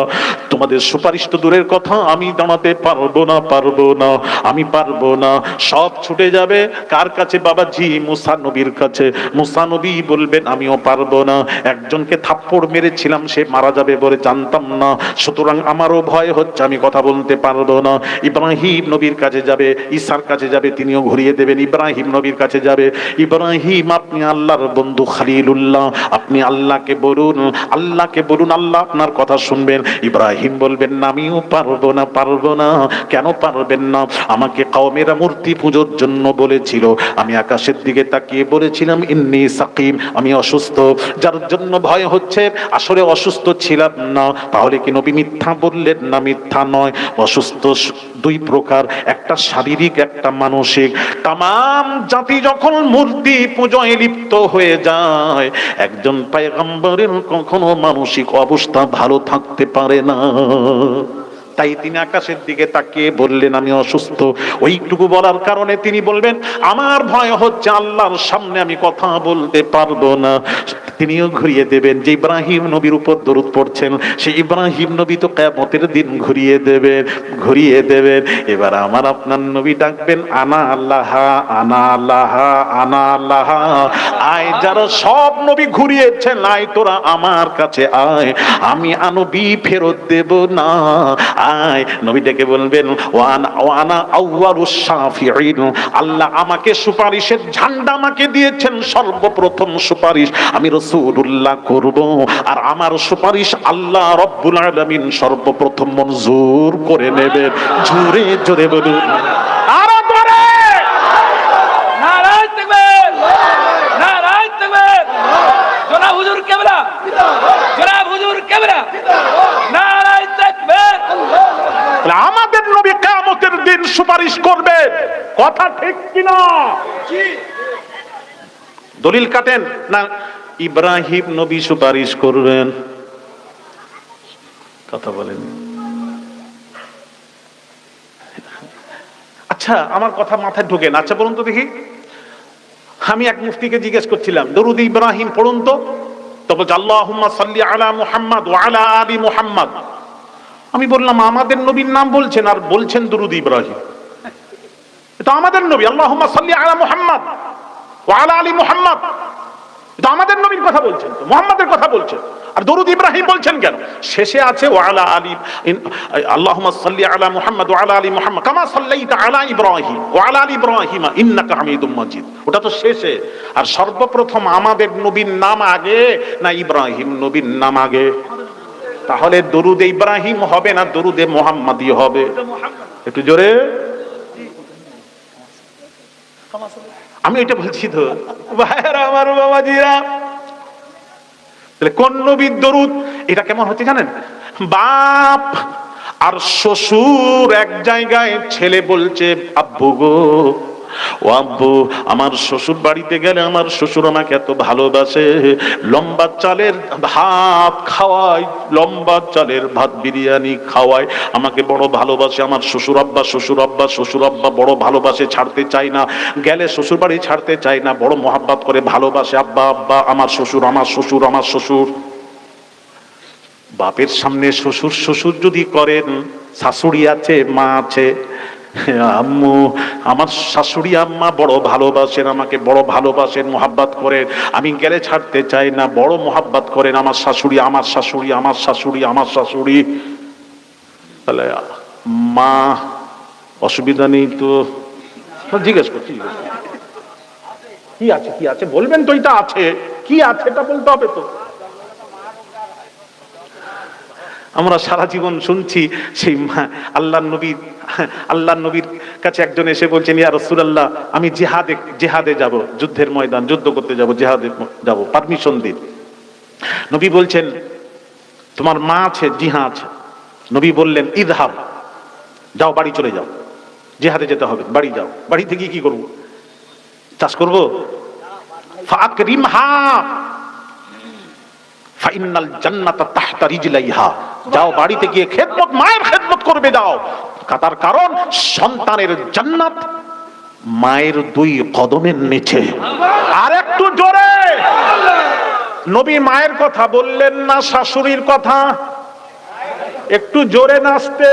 তোমাদের সুপারিশ তো দূরের কথা, আমি দাঁড়াতে পারবো না, পারবো না, আমি পারবো না। সব ছুটে যাবে কার কাছে? বাবাজি মুসা নবীর কাছে। মুসা নবী বলবেন আমিও পারবো না। একজনকে থাপ্পড় মেরেছিলাম, সে মারা যাবে বলে জানতাম না, সুতরাং আমারও ভয় হচ্ছে, আমি কথা বলতে পারবো না। ইব্রাহিম নবীর কাছে যাবে, ঈসার কাছে যাবে, তিনিও ঘুরিয়ে দেবেন। ইব্রাহিম নবীর কাছে যাবে, ইব্রাহিম আপনি আল্লাহর বন্ধু খলিলুল্লাহ, আপনি আল্লাহকে বলুন, আল্লাহকে বলুন, আল্লাহ আপনার কথা শুনবেন। ইব্রাহিম বলবেন না আমিও পারবো না, পারবো না। কেন পারবেন না? আমাকে কওমেরা মূর্তি পুজোর জন্য বলেছিল, আমি আকাশের দিকে তাকিয়ে বলেছিলাম ইন্নী সাকিম, আমি অসুস্থ, যার জন্য ভয় হচ্ছে। আসলে অসুস্থ ছিলাম না। তাহলে কি নবী মিথ্যা বললেন? না, মিথ্যা নয়। অসুস্থ দুই প্রকার, একটা শারীরিক, একটা মানসিক। তামাম জাতি যখন মূর্তি পূজায় লিপ্ত হয়ে যায়, একজন পয়গম্বরের কখনো মানসিক অবস্থা ভালো থাকতে পারে না। তাই তিনি আকাশের দিকে তাকিয়ে বললেন আমি অসুস্থ। ওইটুকু বলার কারণে তিনি বলবেন আমার ভয় হচ্ছে, আল্লাহর সামনে আমি কথা বলতে পারবো না। তিনিও ঘুরিয়ে দেবেন। যে ইব্রাহিম নবীর উপর দরুদ পড়ছেন, সেই ইব্রাহিম নবী তো কিয়ামতের দিন ঘুরিয়ে দেবেন, ঘুরিয়ে দেবেন। এবার আমার আপনার নবী ডাকবেন আনা আল্লাহ, আনা আল্লাহ, আনা আল্লাহ। আয় যারা সব নবী ঘুরিয়েছেন, আয় তোরা আমার কাছে আয়, আমি আনবী ফেরত দেব না। আয় নবী ডেকে বলবেন ওয়ানা আউয়ালুশ শাফিঈন, আল্লাহ আমাকে সুপারিশের ঝান্ডা আমাকে দিয়েছেন, সর্বপ্রথম সুপারিশ আমি রাসূলুল্লাহ করব, আর আমার সুপারিশ আল্লাহ রব্বুল আলামিন সর্বপ্রথম মঞ্জুর করে নেবেন। জোরে জোরে বলুন আরো জোরে। নারায়ে তাকবীর, নারায়ে তাকবীর। জনাব হুজুর কেবলা, জনাব হুজুর কেবলা, নারায়ে তাকবীর। আমাদের নবী কিয়ামতের দিন সুপারিশ করবে, কথা ঠিক কিনা? দলিল কাটেন না, ইব্রাহিম নবী সুপারিশ করবেন, কথা বলেন। আচ্ছা আমার কথা মাথায় ঢোকে না। আচ্ছা বলুন তো দেখি, আমি এক মুফতিকে জিজ্ঞেস করছিলাম দরুদ ইব্রাহিম পড়ুন তো। তবে আল্লাহুম্মা সাল্লি আলা মুহাম্মাদ ওয়া আলা আলি মুহাম্মাদ। আমি বললাম আমাদের নবীর নাম বলছেন আর বলছেন দরুদ ইব্রাহিম, এটা আমাদের নবী। আল্লাহুম্মা সাল্লি আলা মুহাম্মাদ ওয়া আলা আলি মুহাম্মাদ, এটা আমাদের নবীর কথা বলছেন, তো মুহাম্মাদের কথা বলছেন, আর দরুদ ইব্রাহিম বলছেন কেন? শেষে আছে ওয়া আলা আলি, আল্লাহুম্মা সাল্লি আলা মুহাম্মাদ ওয়া আলা আলি মুহাম্মাদ কামা সাল্লাইতা আলা ইব্রাহিম ওয়া আলা আলি ইব্রাহিম ইন্নাকা হামিদুম মাজিদ, ওটা তো শেষে। আর সর্বপ্রথম আমাদের নবীর নাম আগে না ইব্রাহিম নবীর নাম আগে? তাহলে দরুদে ইব্রাহিম হবে না দরুদে মুহাম্মাদি হবে? একটু জোরে। আমি এটা বলছি তো ভাইরা আমার, বাবাজিরা, তাহলে কোন নবীর দরুদ? এটা কেমন হচ্ছে জানেন? বাপ আর শ্বশুর এক জায়গায়, ছেলে বলছে আব্বু গো, ও আব্বু, আমার শ্বশুর বাড়িতে গেলে আমার শ্বশুর আমাকে এত ভালোবাসে, লম্বা চালের ভাত খাওয়ায়, লম্বা চালের ভাত বিরিয়ানি খাওয়ায়, আমাকে বড় ভালোবাসে আমার শ্বশুর আব্বা, শ্বশুর আব্বা, শ্বশুর আব্বা বড় ভালোবাসে, ছাড়তে চাই না, গেলে শ্বশুর বাড়ি ছাড়তে চাই না, বড় মহাব্বত করে ভালোবাসে, আব্বা আব্বা, আমার শ্বশুর, আমার শ্বশুর, আমার শ্বশুর। বাপের সামনে শ্বশুর শ্বশুর যদি করেন, শাশুড়ি আছে, মা আছে, আম্মু, আমার শাশুড়ি আম্মা বড় ভালোবাসেন, আমাকে বড় ভালোবাসেন, মোহাব্বত করেন, আমি গেলে ছাড়তে চাই না, বড় মোহাব্বত করেন আমার শাশুড়ি, আমার শাশুড়ি, আমার শাশুড়ি, আমার শাশুড়ি। তাহলে মা অসুবিধা নেই তো? জিজ্ঞেস করছি কি আছে, কি আছে বলবেন তো, এটা আছে কি আছে এটা বলতে হবে তো। আমরা সারা জীবন শুনছি সেই আল্লাহর নবীর কাছে একজন এসে বলছেন ইয়া রাসূলুল্লাহ, আমি জিহাদে যাব, যুদ্ধের ময়দান, যুদ্ধ করতে যাব, জিহাদে যাব, পারমিশন দিন। নবী বলছেন তোমার মা আছে? জি হ্যাঁ আছে। নবী বললেন ইযহাব, যাও বাড়ি চলে যাও, জিহাদে যেতে হবে, বাড়ি যাও। বাড়িতে গিয়ে কি করবো? চাষ করবো? ফাকরিমহা ফাইনাল জান্নাতা তাহতা রিজলাইহা, যাও বাড়িতে গিয়ে খেদমত, মায়ের খেদমত করবে যাও। তার কারণ সন্তানের জান্নাত মায়ের দুই কদমের নিচে। আর একটু জোরে, নবী মায়ের কথা বললেন না শাশুড়ির কথা? একটু জোরে নাচতে।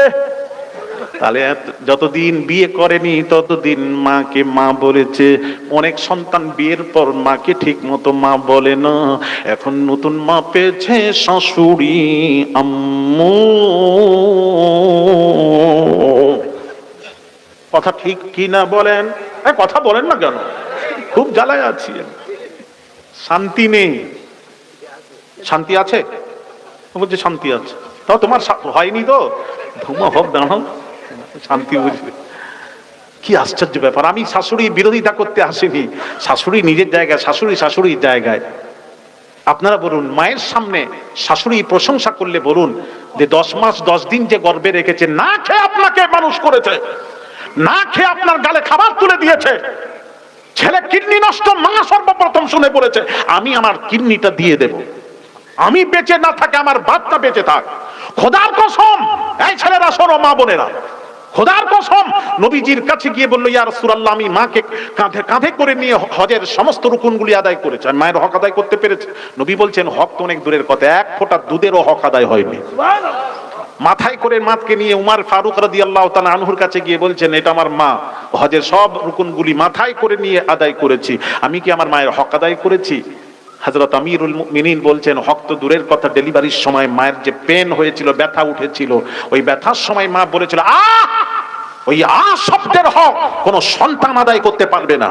তাহলে যতদিন বিয়ে করেনি ততদিন মাকে মা বলেছে। অনেক সন্তান বিয়ের পর মাকে ঠিক মতো মা বলে না। এখন নতুন মা পেয়েছে শাশুড়ি, আম্মু। কথা ঠিক কি না বলেন? কথা বলেন না কেন? খুব জ্বালায় আছি, শান্তি নেই। শান্তি আছে? বলছে শান্তি আছে। তাও তোমার হয়নি তো? ধুমা হোক দাঁড়াও, শান্তি বুঝবে। কি আশ্চর্য ব্যাপার! আমি শাশুড়ি বিরোধিতা করতে আসিনি। শাশুড়ি নিজের জায়গায়, শাশুড়ি শাশুড়ির জায়গায়। আপনারা বলুন, মায়ের সামনে শাশুড়ি প্রশংসা করলে বলুন যে 10 মাস 10 দিন যে গর্ভে রেখেছে, না খেয়ে আপনাকে মানুষ করেছে, না খেয়ে আপনার গালে খাবার তুলে দিয়েছে, ছেলে কিডনি নষ্ট, মা সর্বপ্রথম শুনে বলেছে আমি আমার কিডনিটা দিয়ে দেব, আমি বেঁচে না থাকে আমার বাচ্চা বেঁচে থাক। খোদার কসম, এই ছেলেরা শোনো, মা বোনেরা, খোদার কসম, নবীজির কাছে গিয়ে বলল ইয়া রাসূলুল্লাহ, আমি মাকে কাঁধে কাঁধে করে নিয়ে হজের সমস্ত রুকুনগুলি আদায় করেছি, মায়ের হক আদায় করতে পেরেছি। নবী বলছেন হক তো অনেক দূরের কথা, এক ফোঁটা দুধেরও হক আদায় হয়নি। মাথায় করে মাকে নিয়ে উমর ফারুক রাদিয়াল্লাহু তাআলা আনহুর কাছে গিয়ে বলছেন এটা আমার মা, হজের সব রুকুনগুলি মাথায় করে নিয়ে আদায় করেছি, আমি কি আমার মায়ের হক আদায় করেছি? হযরত আমিরুল মুমিনিন বলছেন হক তো দূরের কথা, ডেলিভারির সময় মায়ের যে পেন হয়েছিল, ব্যথা উঠেছিল, ওই ব্যথার সময় মা বলেছিল আহ, ওই শব্দের হক কোন সন্তান আদায় করতে পারবে না।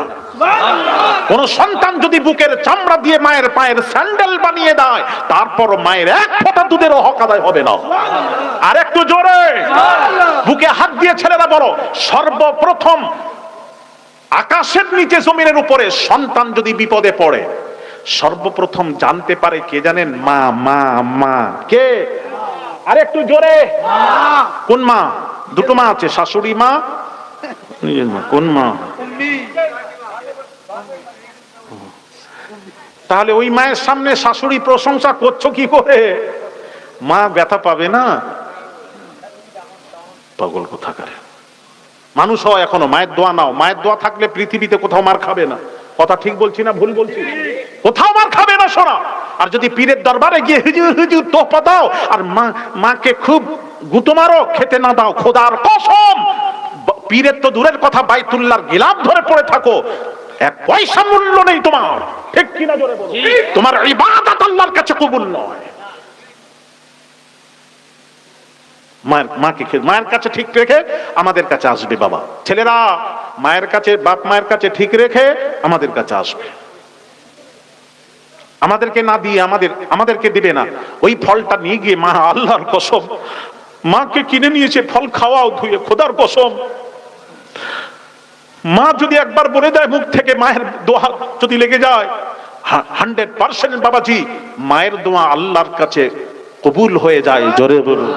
কোন সন্তান যদি বুকের চামড়া দিয়ে মায়ের পায়ের স্যান্ডেল বানিয়ে দেয়, তারপর মায়ের এক ফোঁটা দুধেরও হক আদায় হবে না। আর একটু জোরে বুকে হাত দিয়ে ছেলেরা বলো, সর্বপ্রথম আকাশের নিচে জমিনের উপরে সন্তান যদি বিপদে পড়ে, সর্বপ্রথম জানতে পারে কে জানেন? মা। মা মা কে? আর একটু জোরে। কোন মা? দুটো মা আছে, শাশুড়ি মা, নিজের মা। কোন মা? তাহলে ওই মায়ের সামনে শাশুড়ি প্রশংসা করছো কি করে? মা ব্যথা পাবে না? পাগল কোথাকারে। মানুষ হও এখনো, মায়ের দোয়া নাও। মায়ের দোয়া থাকলে পৃথিবীতে কোথাও মার খাবে না। কথা ঠিক বলছি না ভুল বলছি? কোথাও মার খাবে না শোনা। আর যদি পীরের দরবারে গিয়ে হুজুর হুজুর তোহফা দাও আর মাকে খুব গুঁতো মারো, খেতে না দাও, খোদার কসম, পীরের তো দূরের কথা, বাইতুল্লাহর গিলাফ ধরে পড়ে থাকো, এক পয়সা মূল্য নেই তোমার। ঠিক কিনা জোরে বলো? তোমার ইবাদত আল্লাহর কাছে কবুল নয়। মায়ের কাছে ঠিক রেখে আমাদের কাছে আসবে বাবা। ছেলেরা মায়ের কাছে, বাপ মায়ের কাছে ঠিক রেখে আমাদের কাছে আসবে। আমাদেরকে না দিয়ে আমাদেরকে দিবে না। ওই ফলটা নিয়ে গিয়ে মা, আল্লাহর কসম, মাকে কিনে নিয়েছে, ফল খাওয়াও ধুয়ে, খোদার কসম। মা যদি একবার বলে দেয় মুখ থেকে, মায়ের দোয়া যদি লেগে যায়, 100% বাবাজি মায়ের দোয়া আল্লাহর কাছে কবুল হয়ে যায়। জোরে বলুন,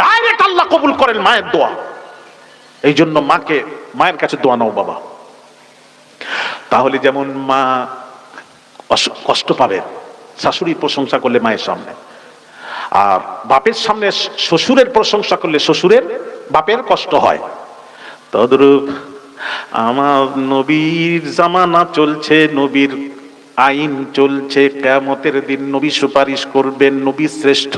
ডাইরেক্ট আল্লাহ কবুল করেন মায়ের দোয়া। এই জন্য মায়ের কাছে দোয়া নাও বাবা। তাহলে যেমন মা কষ্ট পাবে শাশুড়ি প্রশংসা করলে মায়ের সামনে, আর বাপের সামনে শ্বশুরের প্রশংসা করলে শ্বশুরের বাপের কষ্ট হয়। তদ্রূপ আমার নবীর জামানা চলছে, নবীর আইন চলছে, কিয়ামতের দিন নবী সুপারিশ করবেন, নবী শ্রেষ্ঠ।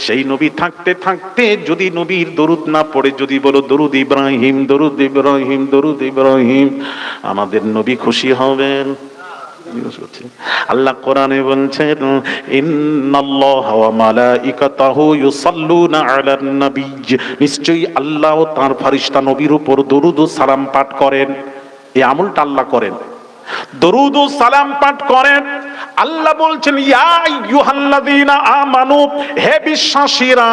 সেই নবী থাকতে থাকতে যদি নবীর দরুদ না পড়ে, যদি বলো দরুদ ইব্রাহিম, দরুদ ইব্রাহিম, দরুদ ইব্রাহিম, আমাদের নবী খুশি হবেন। আল্লাহ কোরআনে বলছেন ইন্নাল্লাহা ওয়া মালাইকাতাহু ইউসাল্লুনা আলান নবী, নিশ্চয়ই আল্লাহ ও তার ফেরেশতা নবীর উপর দরুদ ও সালাম পাঠ করেন। এই আমলটা আল্লাহ করেন, দরুদ ও সালাম পাঠ করেন। আল্লাহ বলছেন ইয়া আইয়ুহাল্লাযীনা আমানু, হে বিশ্বাসীরা,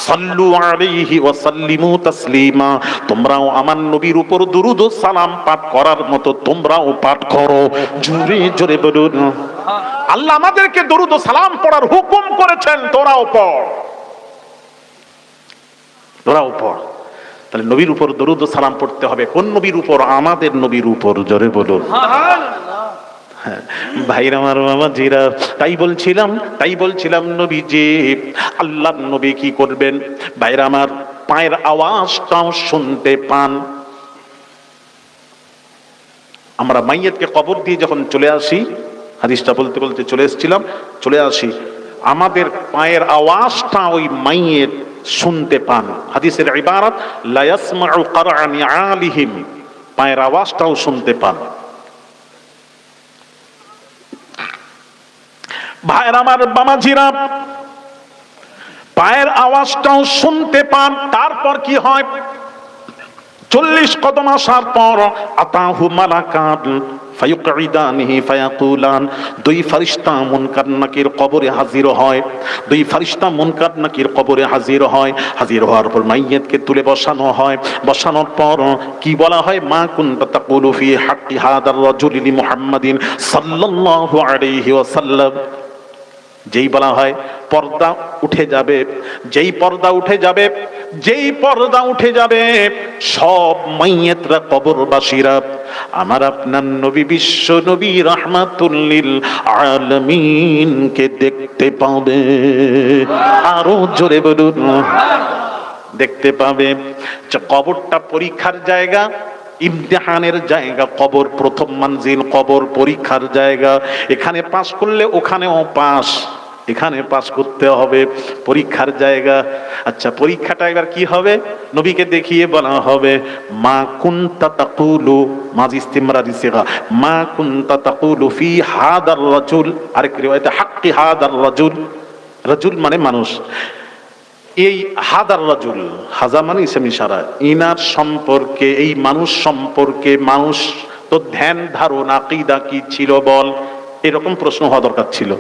সাল্লু আলাইহি ওয়া সাল্লিমু তাসলিমা, তোমরাও আমার নবীর উপর দরুদ ও সালাম পাঠ করার মতো তোমরাও পাঠ করো। জোরে জোরে বলুন। আল্লাহ আমাদেরকে দরুদ ও সালাম পড়ার হুকুম করেছেন, তোরাও পড়, তোরাও পড়। তাহলে নবীর উপর দরুদ ও সালাম পড়তে হবে। কোন নবীর উপর? আমাদের নবীর উপর। জোরে বলুন। হ্যাঁ, ভাইরা আমার, বাবা জিরা, তাই বলছিলাম নবীজি, আল্লাহর নবী কি করবেন? ভাইরা আমার, পায়ের আওয়াজটাও শুনতে পান। আমরা মাইয়াতকে কবর দিয়ে যখন চলে আসি, হাদিসটা বলতে বলতে চলে এসেছিলাম, চলে আসি, আমাদের পায়ের আওয়াজটা ওই মাইয়ের শুনতে পান। হাদিসের ইবারত, লা ইয়াসমাউ কারআ নিআলিহিম, পায়ের আওয়াজটাও শুনতে পান। ভাইরা আমার, বামাজিরা, পায়ের আওয়াজটাও শুনতে পান। তারপর কি হয়? 40 কদম আসার পর আতাহু মালাকান ফায়ুকঈদানিহি ফায়াকুলান, দুই ফেরেশতা মুনকার নাকির কবরে হাজির হয়। দুই ফেরেশতা মুনকার নাকির কবরে হাজির হয়। হাজির হওয়ার পর মাইয়াতকে তুলে বসানো হয়। বসানোর পর কি বলা হয়? মা কুনতা তাকুলু ফি হাক্কি হাদার রাজুলি লি মুহাম্মাদিন সাল্লাল্লাহু আলাইহি ওয়াসাল্লাম। যেই বলা হয় পর্দা উঠে যাবে, যেই পর্দা উঠে যাবে, সব মাইয়াতরা, কবরবাসীরা আমার আপনার নবী, বিশ্ব নবী রাহমাতুল লিল আলামিনকে দেখতে পাবে। আরো জোরে বলুন, দেখতে পাবে। কবরটা পরীক্ষার জায়গা, ইমতিহানের জায়গা। কবর প্রথম মঞ্জিল, কবর পরীক্ষার জায়গা। এখানে পাস করলে ওখানেও পাস, এখানে পাস করতে হবে, পরীক্ষার জায়গা। আচ্ছা, পরীক্ষাটা এবার কি হবে? নবীকে দেখিয়ে বলা হবে মা কুনতা তাকুলু, মাজি ইস্তিমরারি সিগা, মা কুনতা তাকুলু ফি হাদার রাজুল। আরেক রিওয়ায়াতে হাক্কি হাদার রাজুল, রাজুল মানে মানুষ, এই হাদার রাজুল, হাজা মানে ইসম ইশারা, ইনার সম্পর্কে, এই মানুষ সম্পর্কে, মানুষ তো ধ্যান ধারণা আকীদা কি ছিল বল, এরকম প্রশ্ন হওয়া দরকার ছিল।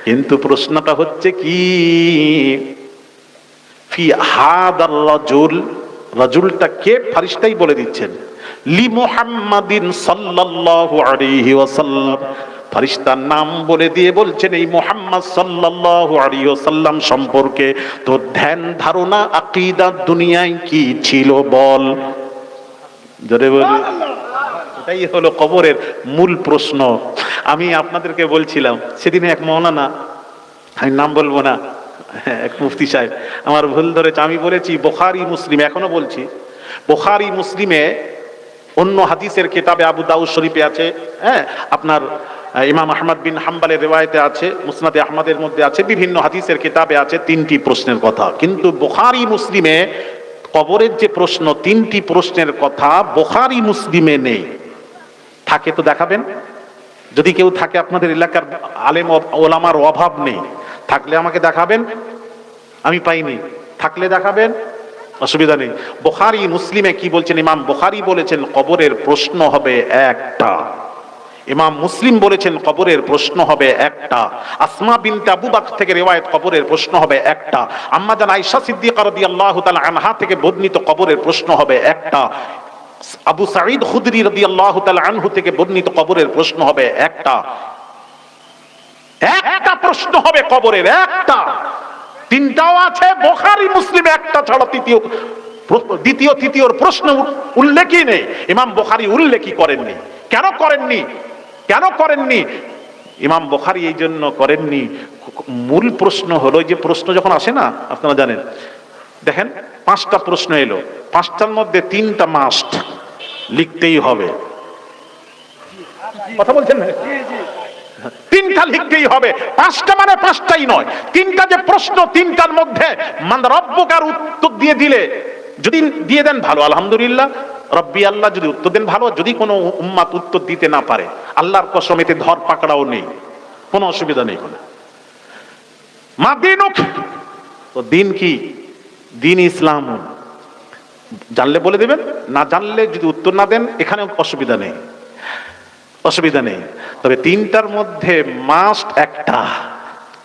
কিন্তু প্রশ্নটা হচ্ছে কি, ফি হাদার রাজুল, রাজুলটা কে? ফেরেশতাই বলে দিচ্ছেন, লি মুহাম্মাদিন সাল্লাল্লাহু আলাইহি ওয়াসাল্লাম। ফেরেশতার নাম বলে দিয়ে বলছেন এই মুহাম্মদ সাল্লাল্লাহু আলাইহি ওয়াসাল্লাম সম্পর্কে তোর ধ্যান ধারণা আকীদা দুনিয়ায় কি ছিল বল। জোরে বলি। এটাই হলো কবরের মূল প্রশ্ন। আমি আপনাদেরকে বলছিলাম সেদিনে এক মাওলানা, আমি নাম বলবো না, এক মুফতি সাহেব আমার ভুল ধরেছে, আমি বলেছি বুখারী মুসলিম, এখনো বলছি বুখারী মুসলিমে, অন্য হাদিসের কিতাবে আবু দাউদ শরীফে আছে, হ্যাঁ, আপনার ইমাম আহমদ বিন হাম্বলের রিওয়ায়েতে আছে, মুসনাদে আহমদের মধ্যে আছে, বিভিন্ন হাদিসের কিতাবে আছে 3টি প্রশ্নের কথা। কিন্তু বুখারী মুসলিমে কবরের যে প্রশ্ন, 3টি প্রশ্নের কথা বুখারী মুসলিমে নেই। থাকে তো দেখাবেন, যদি কেউ থাকে, আপনাদের এলাকার আলেম ওলামার অভাব নেই, থাকলে আমাকে দেখাবেন, আমি পাইনি, থাকলে দেখাবেন, অসুবিধা নেই। বুখারী মুসলিমে কি বলছেন? ইমাম বুখারী বলেছেন কবরের প্রশ্ন হবে একটা, ইমাম মুসলিম বলেছেন কবরের প্রশ্ন হবে একটা, আসমা বিনতে আবু বকর থেকে রিওয়ায়াত কবরের প্রশ্ন হবে একটা, আম্মা জান আয়েশা সিদ্দিকা রাদিয়াল্লাহু তাআলা আনহা থেকে বর্ণিত কবরের প্রশ্ন হবে একটা, আবু সাঈদ খুদরি রাদিয়াল্লাহু তাআলা আনহু থেকে বর্ণিত কবরের প্রশ্ন হবে একটা। একটা প্রশ্ন হবে কবরের, একটা। 3টাও আছে বুখারী মুসলিমে, একটা ছাড়া দ্বিতীয় তৃতীয়র প্রশ্ন উল্লেখই নেই। ইমাম বুখারী উল্লেখই করেননি। কেন করেননি? ইমাম বুখারী এই জন্য করেননি, মূল প্রশ্ন হলো, যে প্রশ্ন যখন আসে না, আপনারা জানেন, দেখেন 5টা প্রশ্ন এলো, 5টার মধ্যে 3টা মাস্ট লিখতেই হবে। কথা বলছেন না? 3টা লিখতেই হবে। 5টা মানে 5টাই নয়, 3টা যে প্রশ্ন, 3টার মধ্যে মান রব্বুকার উত্তর দিয়ে দিলে, যদি দিয়ে দেন ভালো, আলহামদুলিল্লাহ, রব্বি আল্লাহ যদি উত্তর দেন ভালো, যদি কোনো উম্মাত উত্তর দিতে না পারে, আল্লাহর কসম এতে ধর পাকড়াও নেই, কোনো অসুবিধা নেই। কোনো মা দিনুক, তো দিন কি? দিন ইসলাম। জানলে বলে দেবেন, না জানলে যদি উত্তর না দেন, এখানে অসুবিধা নেই। তবে 3টার মধ্যে মাস্ট একটা,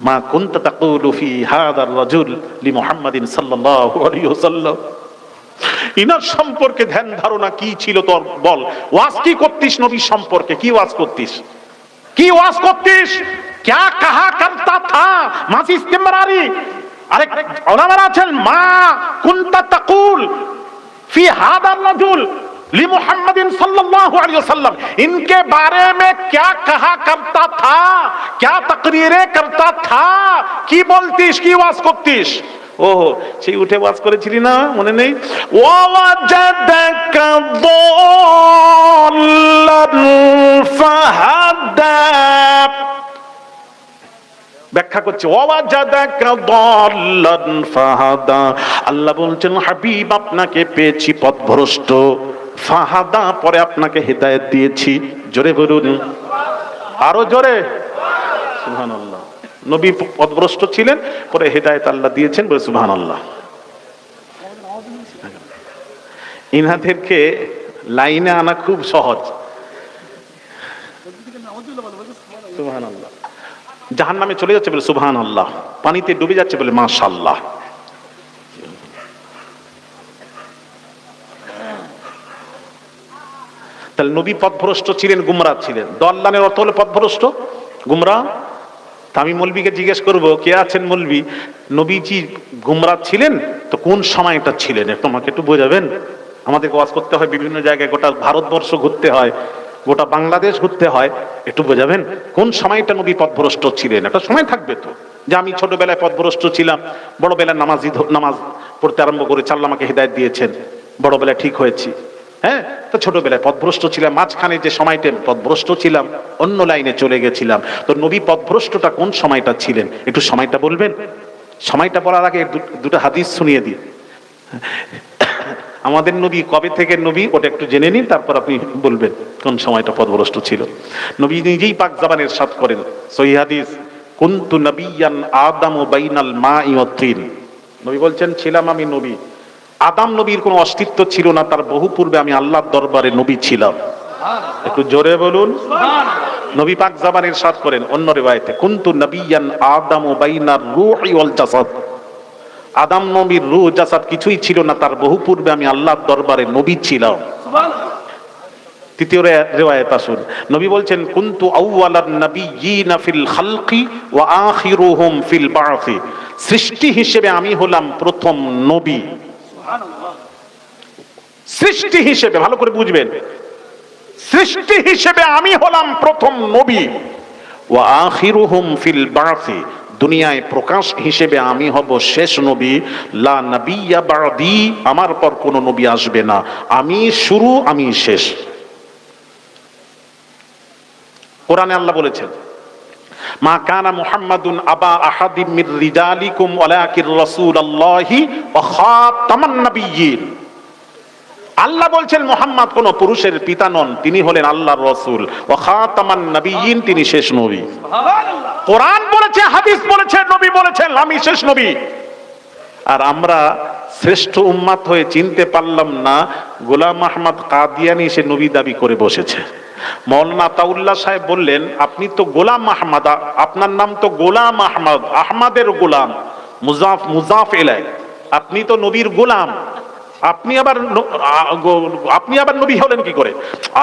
মা কুনতা তাকুলু ফি হাদার রাজুল লি মুহাম্মাদিন সাল্লাল্লাহু আলাইহি ওয়াসাল্লাম। ইনার সম্পর্কে ধ্যান ধারণা কি ছিল তোর বল। ওয়াজ কি করতিস নবী সম্পর্কে? কি ওয়াজ করতিস? क्या कहा करता था? मासी इस्तिमरारी। আরেক উলামারা আছেন, মা কুনতা তাকুল फी हादा रजुल ली मुहम्मदिन सल्लल्लाहु अलैहि वसल्लम, इनके बारे में क्या कहा करता था, क्या तकरीरें करता था, কি বলতিস, কি ওয়াজ করতিস। ও সেই উঠে ওয়াজ করেছিলি না, মনে নেই? ওয়াজাদাকা দাল্লান ফাহাদা, ব্যাখ্যা করছে ওয়াজাদাকা দাল্লান ফাহাদা, আল্লাহ বলছেন হাবিব আপনাকে পেয়েছি পথভ্রষ্ট, ফাহাদা পরে আপনাকে হেদায়েত দিয়েছি। জোরে বলুন, আরো জোরে সুবহানাল্লাহ। নবী পথভ্রষ্ট ছিলেন, পরে হেদায়েত আল্লাহ দিয়েছেন, বলে সুবহানাল্লাহ। ইনাদেরকে লাইনে আনা খুব সহজ। সুবহানাল্লাহ। জাহান্নামে চলে যাচ্ছে বলে সুবহানাল্লাহ, পানিতে ডুবে যাচ্ছে বলে মাশাআল্লাহ। তাহলে নবী পথভ্রষ্ট ছিলেন, গুমরাহ ছিলেন। দল্লানের অর্থ হলো পথভ্রষ্ট, গুমরাহ। আমি মৌলবীকে জিজ্ঞেস করব, কে আছেন মৌলবী, নবীজি গুমরাহ ছিলেন তো কোন সময়টা ছিলেন, একটু আমাকে একটু বোঝাবেন। আমাদের ওয়াজ করতে হয় বিভিন্ন জায়গায়, গোটা ভারতবর্ষ ঘুরতে হয়, গোটা বাংলাদেশ ঘুরতে হয়, একটু বোঝাবেন কোন সময়টা নবী পথভ্রষ্ট ছিলেন। একটা সময় থাকবে তো, যে আমি ছোটবেলায় পথভ্রষ্ট ছিলাম, বড়বেলায় নামাজ পড়তে আরম্ভ করেছি, আল্লাহ আমাকে হিদায়াত দিয়েছেন, বড়বেলায় ঠিক হয়েছি। হ্যাঁ, তো ছোটবেলায় পথভ্রষ্ট ছিলাম, মাঝখানে যে সময়টা পথভ্রষ্ট ছিলাম, অন্য লাইনে চলে গেছিলাম। তো নবী পথভ্রষ্টটা কোন সময়টা ছিলেন, একটু সময়টা বলবেন। সময়টা বলার আগে দুটো হাদিস শুনিয়ে দিই। আমাদের নবী কবে থেকে নবী, ওটা একটু জেনে নিন, তারপর আপনি বলবেন কোন সময়টা পথভ্রষ্ট ছিল। নবী নিজেই পাক জবানে ইরশাদ করেন, সহিহ হাদিস, কুনতু নবিয়ান আদামু বাইনাল মাই ওয়াত তিন। নবী বলছেন, ছিলাম আমি নবী, আদম নবীর কোনো অস্তিত্ব ছিল না, তার বহু পূর্বে আমি আল্লাহর দরবারে নবী ছিলাম। একটু জোরে বলুন। নবী পাক জবানে ইরশাদ করেন অন্য রিওয়ায়াতে, কুনতু নবিয়ান আদামু বাইনার রূহি ওয়াল জাসাদ, আদম নবীর রূহ জাসাদ কিছুই ছিল না, তার বহু পূর্বে আমি আল্লাহর দরবারে নবী ছিলাম। তৃতীয় রিওয়ায়াত আসুন, নবী বলছেন, কুনতু আউওয়ালান নাবিয়্যিনা ফিল খালকি ওয়া আখিরুহুম ফিল বা'সি, সৃষ্টি হিসেবে আমি হলাম প্রথম নবী। সৃষ্টি হিসেবে, ভালো করে বুঝবেন, সৃষ্টি হিসেবে আমি হলাম প্রথম নবী। ওয়া আখিরুহুম ফিল বা'সি, দুনিয়ায় প্রকাশ হিসেবে আমি হব শেষ নবী। লা নাবিয়্যা বা'দি, আমার পর কোন নবী আসবে না, আমি শুরু, আমি শেষ। কোরআনে আল্লাহ বলেছেন, মা কানা মুহাম্মাদুন আবা আহাদিম মির রিজালিকুম ওয়ালাকির রাসূলুল্লাহি ওয়া খাতামান নাবিয়্যিন। আল্লাহ বলছেন মুহাম্মদ কোন পুরুষের পিতা নন, তিনি হলেন আল্লাহর রাসূল, ওয়া খাতামান নাবিয়্যিন, তিনি শেষ নবী। সুবহানাল্লাহ। কোরআন বলেছে, হাদিস বলেছে, নবী বলেছেন আমি শেষ নবী। আর আমরা শ্রেষ্ঠ উম্মত হয়ে চিনতে পারলাম না, গোলাম আহমদ কাদিয়ানী সে নবী দাবি করে বসেছে। মৌলানা আতাউল্লাহ সাহেব বললেন, আপনি তো গোলাম আহমদ, আপনার নাম তো গোলাম আহমদ, আহমদের গোলাম, মুজাফ ইলাইহ, আপনি তো নবীর গোলাম, আপনি আবার নবী হলেন কি করে?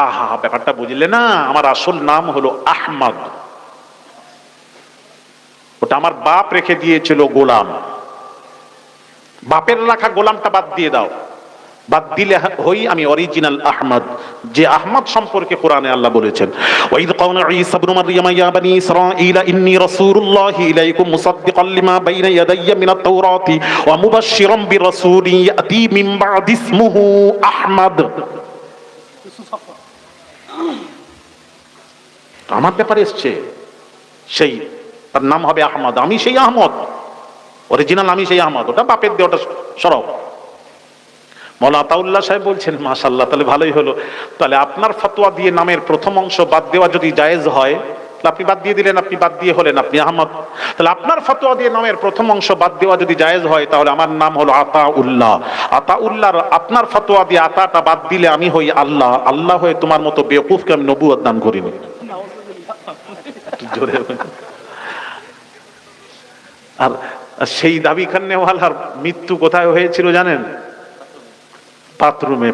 আহা, ব্যাপারটা বুঝলে না, আমার আসল নাম হলো আহমদ, ওটা আমার বাপ রেখে দিয়েছিল গোলাম। বাপের রাখা গোলামটা বাদ দিয়ে দাও, বাদ দিলে হই আমি অরিজিনাল আহমদ, যে আহমদ সম্পর্কে কোরআনে আল্লাহ বলেছেন, ওয়াইদ ক্বালা ঈসা ইবনে মারইয়াম ইয়া বনি ইসরাঈল ইন্নী রাসূলুল্লাহি ইলাইকুম মুসাদ্দিকাল লিমা বাইনা ইয়াদাইয়া মিনাত তাওরাতি ওয়া মুবাশশিরাম বিরাসূলিন ইয়াতি মিন বা'দি ইসমুহু আহমদ। আমার ব্যাপারে এসেছে, সেই তার নাম হবে আহমদ, আমি সেই আহমদ, অরিজিনাল আমি সেই আহমদ, ওটা বাপের দিয়ে, ওটা সরব। মৌলানা আতাউল্লাহ সাহেব বলছেন, মাশাআল্লাহ, তাহলে ভালোই হলো। তাহলে আপনার ফতোয়া দিয়ে নামের প্রথম অংশ বাদ দেওয়া যদি জায়েজ হয়, তাহলে আপনি বাদ দিয়ে দিলেন, আপনি বাদ দিয়ে হলেন আপনি আহমদ। তাহলে আপনার ফতোয়া দিয়ে নামের প্রথম অংশ বাদ দেওয়া যদি জায়েজ হয়, তাহলে আমার নাম হলো আতাউল্লাহ। আতাউল্লাহর আপনার ফতোয়া দিয়ে আতাটা বাদ দিলে আমি হই আল্লাহ। আল্লাহ হয়ে তোমার মতো বেওকুফকে আমি নবুয়ত দান করিনি। জোরে। আর সেই দাবি খান্নেওয়ালার মৃত্যু কোথায় হয়েছিল জানেন? বাথরুমে।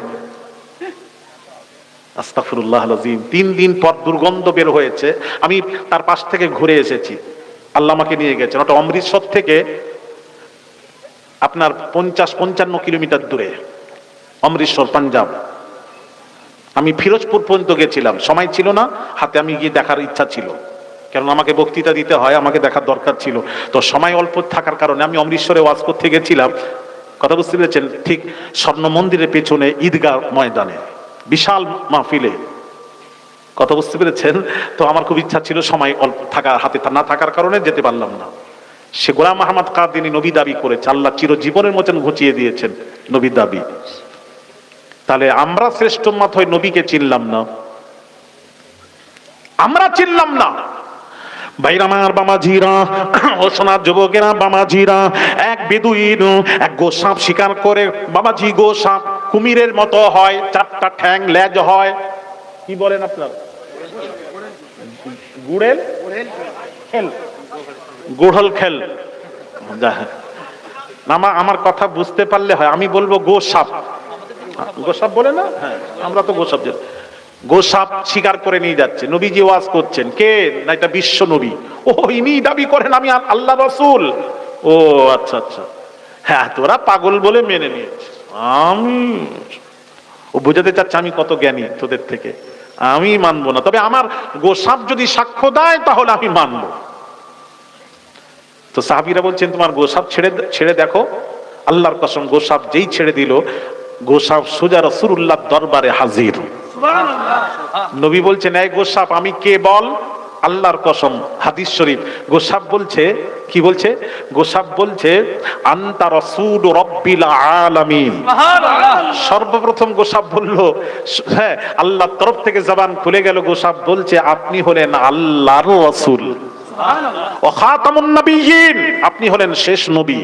আস্তাগফিরুল্লাহ আল-আযীম। 3 দিন পর দুর্গন্ধ বের হয়েছে, আমি তার পাশ থেকে ঘুরে এসেছি, আল্লাহ আমাকে নিয়ে গেছেন। ওটা অমৃতসর থেকে আপনার 50-55 কিলোমিটার দূরে। অমৃতসর, পাঞ্জাব। আমি ফিরোজপুর পর্যন্ত গেছিলাম, সময় ছিল না হাতে, আমি গিয়ে দেখার ইচ্ছা ছিল, কারণ আমাকে বক্তৃতা দিতে হয়, আমাকে দেখার দরকার ছিল। তো সময় অল্প থাকার কারণে আমি অমৃতসরে ওয়াজ করতে গেছিলাম। কথা বুঝতে পেরেছেন? ঠিক স্বর্ণ মন্দিরের পেছনে ঈদগাহ ময়দানে বিশাল মাহফিলে। কথা বুঝতে পেরেছেন? তো আমার খুব ইচ্ছা ছিল, সময় অল্প থাকার হাতে না থাকার কারণে যেতে পারলাম না। সে গোলাম আহমদ কাদিনী নবী দাবি করেছে, আল্লাহ চিরজীবনের মতন ঘুচিয়ে দিয়েছেন নবী দাবি। তাহলে আমরা শ্রেষ্ঠ উম্মত হয়ে নবীকে চিনলাম না, আমরা চিনলাম না। ভাইরা আমার, বামাজিরা ও সোনার যুবকেরা, বামাজিরা, এক বেদুইন এক গোসাপ শিকার করে। বাবাজি, গোসাপ কুমিরের মতো হয়, চারটা ঠ্যাং, লেজ হয়। কি বলেন আপনার? গুড়েল খেল, গুড়ল খেল। আমার কথা বুঝতে পারলে হয়, আমি বলবো গোসাপ। গোসাপ বলে না? হ্যাঁ, আমরা তো গোসাপ। গোসাপ শিকার করে নিয়ে যাচ্ছে, নবীজি ওয়াজ করছেন। কে? না, এটা বিশ্ব নবী। ও, ইনি দাবি করেন আমি আল্লাহ রাসূল। ও আচ্ছা আচ্ছা, হ্যাঁ, তোরা পাগল বলে মেনে নিয়েছে। আমি, ও বোঝাতে চাচ্ছে আমি কত জ্ঞানী তোদের থেকে, আমি মানবো না। তবে আমার গোসাপ যদি সাক্ষ্য দেয় তাহলে আমি মানবো। তো সাহাবীরা বলছেন, তোমার গোসাপ ছেড়ে দেখো। আল্লাহর কসম, গোসাপ যেই ছেড়ে দিল, গোসাপ সোজা রাসূলুল্লাহর দরবারে হাজির। নবী বলছেন, এই গোসাপ আমি কে বল? আল্লাহর কসম, হাদিস শরীফ। গোসাপ বলছে, কি বলছে? গোসাপ বলছে, আনতা রাসূল রাব্বিল আলামিন। সর্বপ্রথম গোসাপ বলল, হ্যাঁ, আল্লাহর তরফ থেকে জবান খুলে গেল। গোসাপ বলছে, আপনি হলেন আল্লাহর রাসূল, ওয়া খাতামুন নবিয়্যিন, আপনি হলেন শেষ নবী।